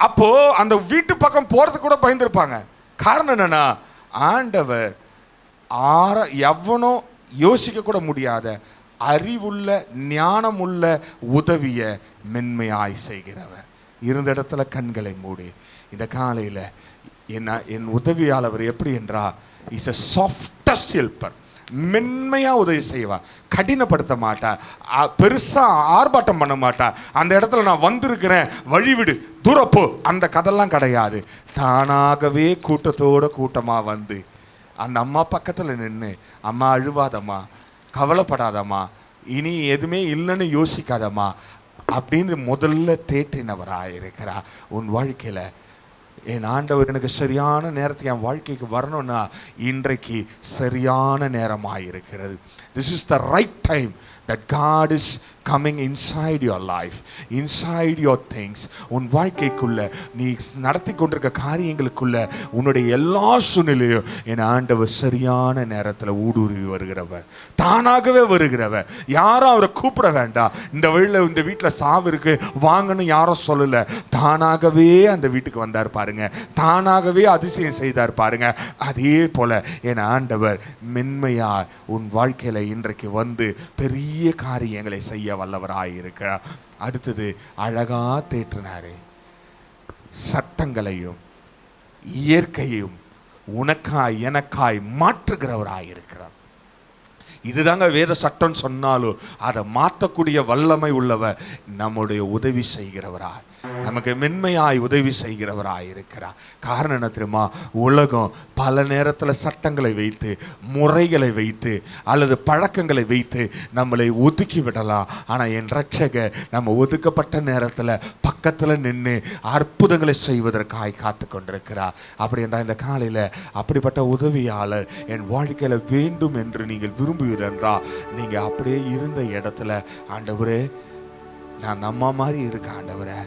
அப்போது அந்த வீட்டு பக்கம் போகிறதுக்கு கூட பயந்துருப்பாங்க. காரணம் என்னன்னா, ஆண்டவர் எவனும் யோசிக்க கூட முடியாத அறிவுள்ள ஞானமுள்ள உதவிய மென்மையாய் செய்கிறவர். இருந்த இடத்துல கண்களை மூடி இந்த காலையில் என் உதவியாளவர் எப்படி என்றா, இஸ் a softest helper. மென்மையா உதவி செய்வா, கடினப்படுத்த மாட்டா, பெருசா ஆர்ப்பாட்டம் பண்ண மாட்டா. அந்த இடத்துல நான் வந்திருக்கிறேன் வழிவிடு தூரப்போ அந்த கதெல்லாம் கிடையாது. தானாகவே கூட்டத்தோட கூட்டமா வந்து அந்த அம்மா பக்கத்துல நின்று, அம்மா அழுவாதம்மா, கவலைப்படாதம்மா, இனி எதுவுமே இல்லைன்னு யோசிக்காதம்மா அப்படின்னு முதல்ல தேற்றினவராயிருக்கிறா. உன் வாழ்க்கையில என் ஆண்டவர் எனக்கு சரியான நேரத்துக்கு என் வாழ்க்கைக்கு வரணும்னா இன்றைக்கு சரியான நேரமாயிருக்கிறது. This is the right time that God is coming inside your life, inside your things. உன் வாழ்க்கைக்குள்ள நீ நடத்தி கொண்டிருக்க காரியங்களுக்குள்ள உன்னுடைய எல்லா சூழ்நிலையும் என் ஆண்டவர் சரியான நேரத்தில் ஊடுருவி வருகிறவர், தானாகவே வருகிறவர். யாரும் அவரை கூப்பிட வேண்டாம். இந்த வழியில் இந்த வீட்டில் சாவு இருக்கு வாங்கன்னு யாரும் சொல்லலை. தானாகவே அந்த வீட்டுக்கு வந்தார் பாருங்க, தானாகவே அதிசயம் செய்தார் பாருங்க. அதே போல என் ஆண்டவர் மென்மையா உன் வாழ்க்கையில இன்றைக்கு வந்து பெரிய காரியங்களை செய்ய வல்லவராயிருக்கிறார். அடுத்தது அழகா தேற்றினாரு. சட்டங்களையும் இயற்கையும் உனக்காய் எனக்காய் மாற்றுகிறவராயிருக்கிறார். இதுதாங்க வேத சட்டம் சொன்னாலும் அதை மாற்றக்கூடிய வல்லமை உள்ளவர் நம்முடைய உதவி செய்கிறவராய், நமக்கு மென்மையாய் உதவி செய்கிறவராய் இருக்கிறார். காரணம் என்ன தெரியுமா? உலகம் பல நேரத்தில் சட்டங்களை வைத்து, முறைகளை வைத்து அல்லது பழக்கங்களை வைத்து நம்மளை ஒதுக்கி விடலாம். ஆனால் என் ரட்சகர் நம்ம ஒதுக்கப்பட்ட நேரத்தில் பக்கத்தில் நின்று அற்புதங்களை செய்வதற்காய் காத்து கொண்டிருக்கிறார். அப்படி என்றால் இந்த காலையில் அப்படிப்பட்ட உதவியாளர் என் வாழ்க்கையில் வேண்டும் என்று நீங்கள் விரும்புவதென்றால், நீங்கள் அப்படியே இருந்த இடத்துல, ஆண்டவரே நான் அம்மா மாதிரி இருக்க ஆண்டவரே,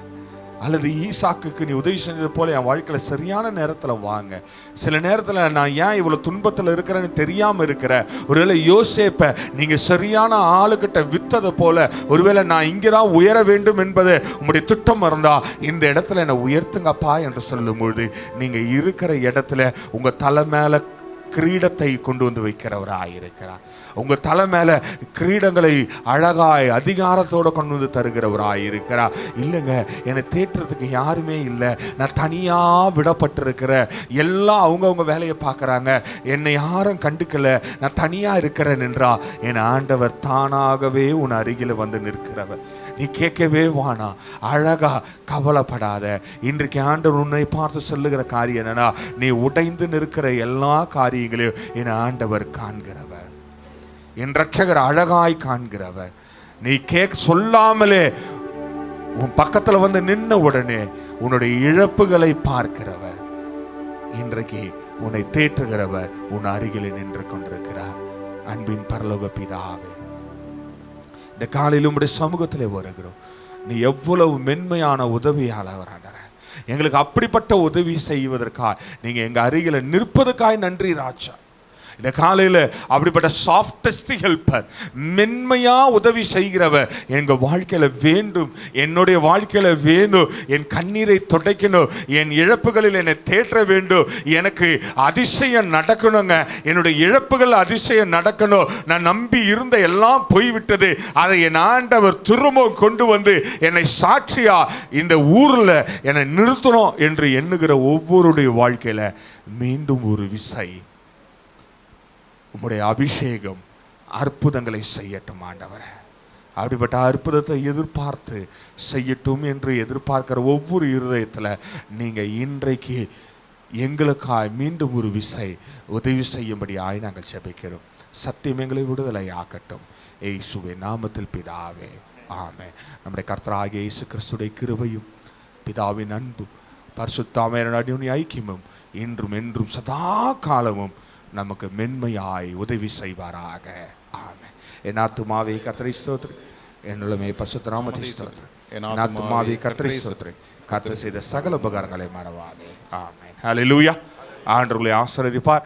அல்லது ஈசாக்குக்கு நீ உதவி செஞ்சது போல என் வாழ்க்கையில் சரியான நேரத்தில் வாங்க. சில நேரத்தில் நான் ஏன் இவ்வளோ துன்பத்தில் இருக்கிறேன்னு தெரியாமல் இருக்கிற, ஒருவேளை யோசேப்பை நீங்கள் சரியான ஆளுக்கிட்ட வித்ததை போல ஒருவேளை நான் இங்கே தான் உயர வேண்டும் என்பது உங்களுடைய திட்டம் இருந்தால் இந்த இடத்துல என்னை உயர்த்துங்கப்பா என்று சொல்லும்பொழுது, நீங்கள் இருக்கிற இடத்துல உங்கள் தலை மேலே கிரீடத்தை கொண்டு வந்து வைக்கிறவராயிருக்கிறார். உங்கள் தலை மேலே கிரீடங்களை அழகாய் அதிகாரத்தோடு கொண்டு வந்து தருகிறவராயிருக்கிறார். இல்லைங்க, என்னை தேற்றுறதுக்கு யாருமே இல்லை, நான் தனியாக விடப்பட்டிருக்கிற, எல்லாம் அவங்கவுங்க வேலையை பார்க்குறாங்க, என்னை யாரும் கண்டுக்கலை, நான் தனியாக இருக்கிறேன் என்றா என் ஆண்டவர் தானாகவே உன் அருகில் வந்து நிற்கிறவர். நீ கேட்கவே வானா, அழகா கவலைப்படாத. இன்றைக்கு ஆண்டவர் உன்னை பார்த்து சொல்லுகிற காரியம் என்னன்னா, நீ உடைந்து நிற்கிற எல்லா காரியங்களையும் என் ஆண்டவர் காண்கிறவர், என் ரட்சகர் அழகாய் காண்கிறவர். நீ சொல்லாமலே உன் பக்கத்துல வந்து நின்ன உடனே உன்னுடைய இழப்புகளை பார்க்கிறவர், இன்றைக்கு உன்னை தேற்றுகிறவர் உன் அருகில் நின்று கொண்டிருக்கிறார். அன்பின் பரலோக பிதாவே, இந்த காலையில் உம்முடைய சமூகத்திலே வருகிறோம். நீ எவ்வளவு மென்மையான உதவியாளர் ஆண்டவரே. எங்களுக்கு அப்படிப்பட்ட உதவி செய்வதற்காக நீங்க எங்க அருகில நிற்பதற்காக நன்றி ராஜா. இந்த காலையில் அப்படிப்பட்ட சாஃப்டஸ்ட் ஹெல்ப்பர், மென்மையா உதவி செய்கிறவர் எங்க வாழ்க்கையில வேண்டும், என்னுடைய வாழ்க்கையில வேண்டும். என் கண்ணீரை துடைக்கணும், என் இழப்புகளில் என்னை தேற்ற வேண்டும், எனக்கு அதிசயம் நடக்கணுங்க, என்னுடைய இழப்புகள் அதிசயம் நடக்கணும். நான் நம்பி இருந்த எல்லாம் போய்விட்டது, அதை என் ஆண்டவர் திரும்பவும் கொண்டு வந்து என்னை சாட்சியா இந்த ஊர்ல என்னை நிறுத்தணும் என்று எண்ணுகிற ஒவ்வொருடைய வாழ்க்கையில மீண்டும் ஒரு விசை உம்முடைய அபிஷேகம் அற்புதங்களை செய்யட்டும் ஆண்டவரே. அப்படிப்பட்ட அற்புதத்தை எதிர்பார்த்து செய்யட்டும் என்று எதிர்பார்க்கிற ஒவ்வொரு இருதயத்தில் நீங்கள் இன்றைக்கு எங்களுக்காய் மீண்டும் ஒரு விசை உதவி செய்யும்படியாய் நாங்கள் ஜெபிக்கிறோம். சத்தியம் எங்களை விடுதலை ஆக்கட்டும். இயேசுவின் நாமத்தில் பிதாவே, ஆமென். நம்முடைய கர்த்தராகிய இயேசு கிறிஸ்துவின் கிருபையும் பிதாவின் அன்பும் பரிசுத்த ஆவியானவரின் ஐக்கியமும் இன்றும் என்றும் சதா காலமும் நமக்கு மென்மையாய் உதவி செய்வாராக. ஆமென். என் ஆத்துமாவே கர்த்தரை ஸ்தோத்திரி, என்னுள்ளமே பரிசுத்த நாமத்தை ஸ்தோத்திரி. என் ஆத்துமாவே கர்த்தரை ஸ்தோத்திரி, கர்த்தர் செய்த சகல உபகாரங்களை மறவாதே. ஆமென். ஹல்லேலூயா. ஆண்டவர்களை ஆசீர்வதிப்பார்.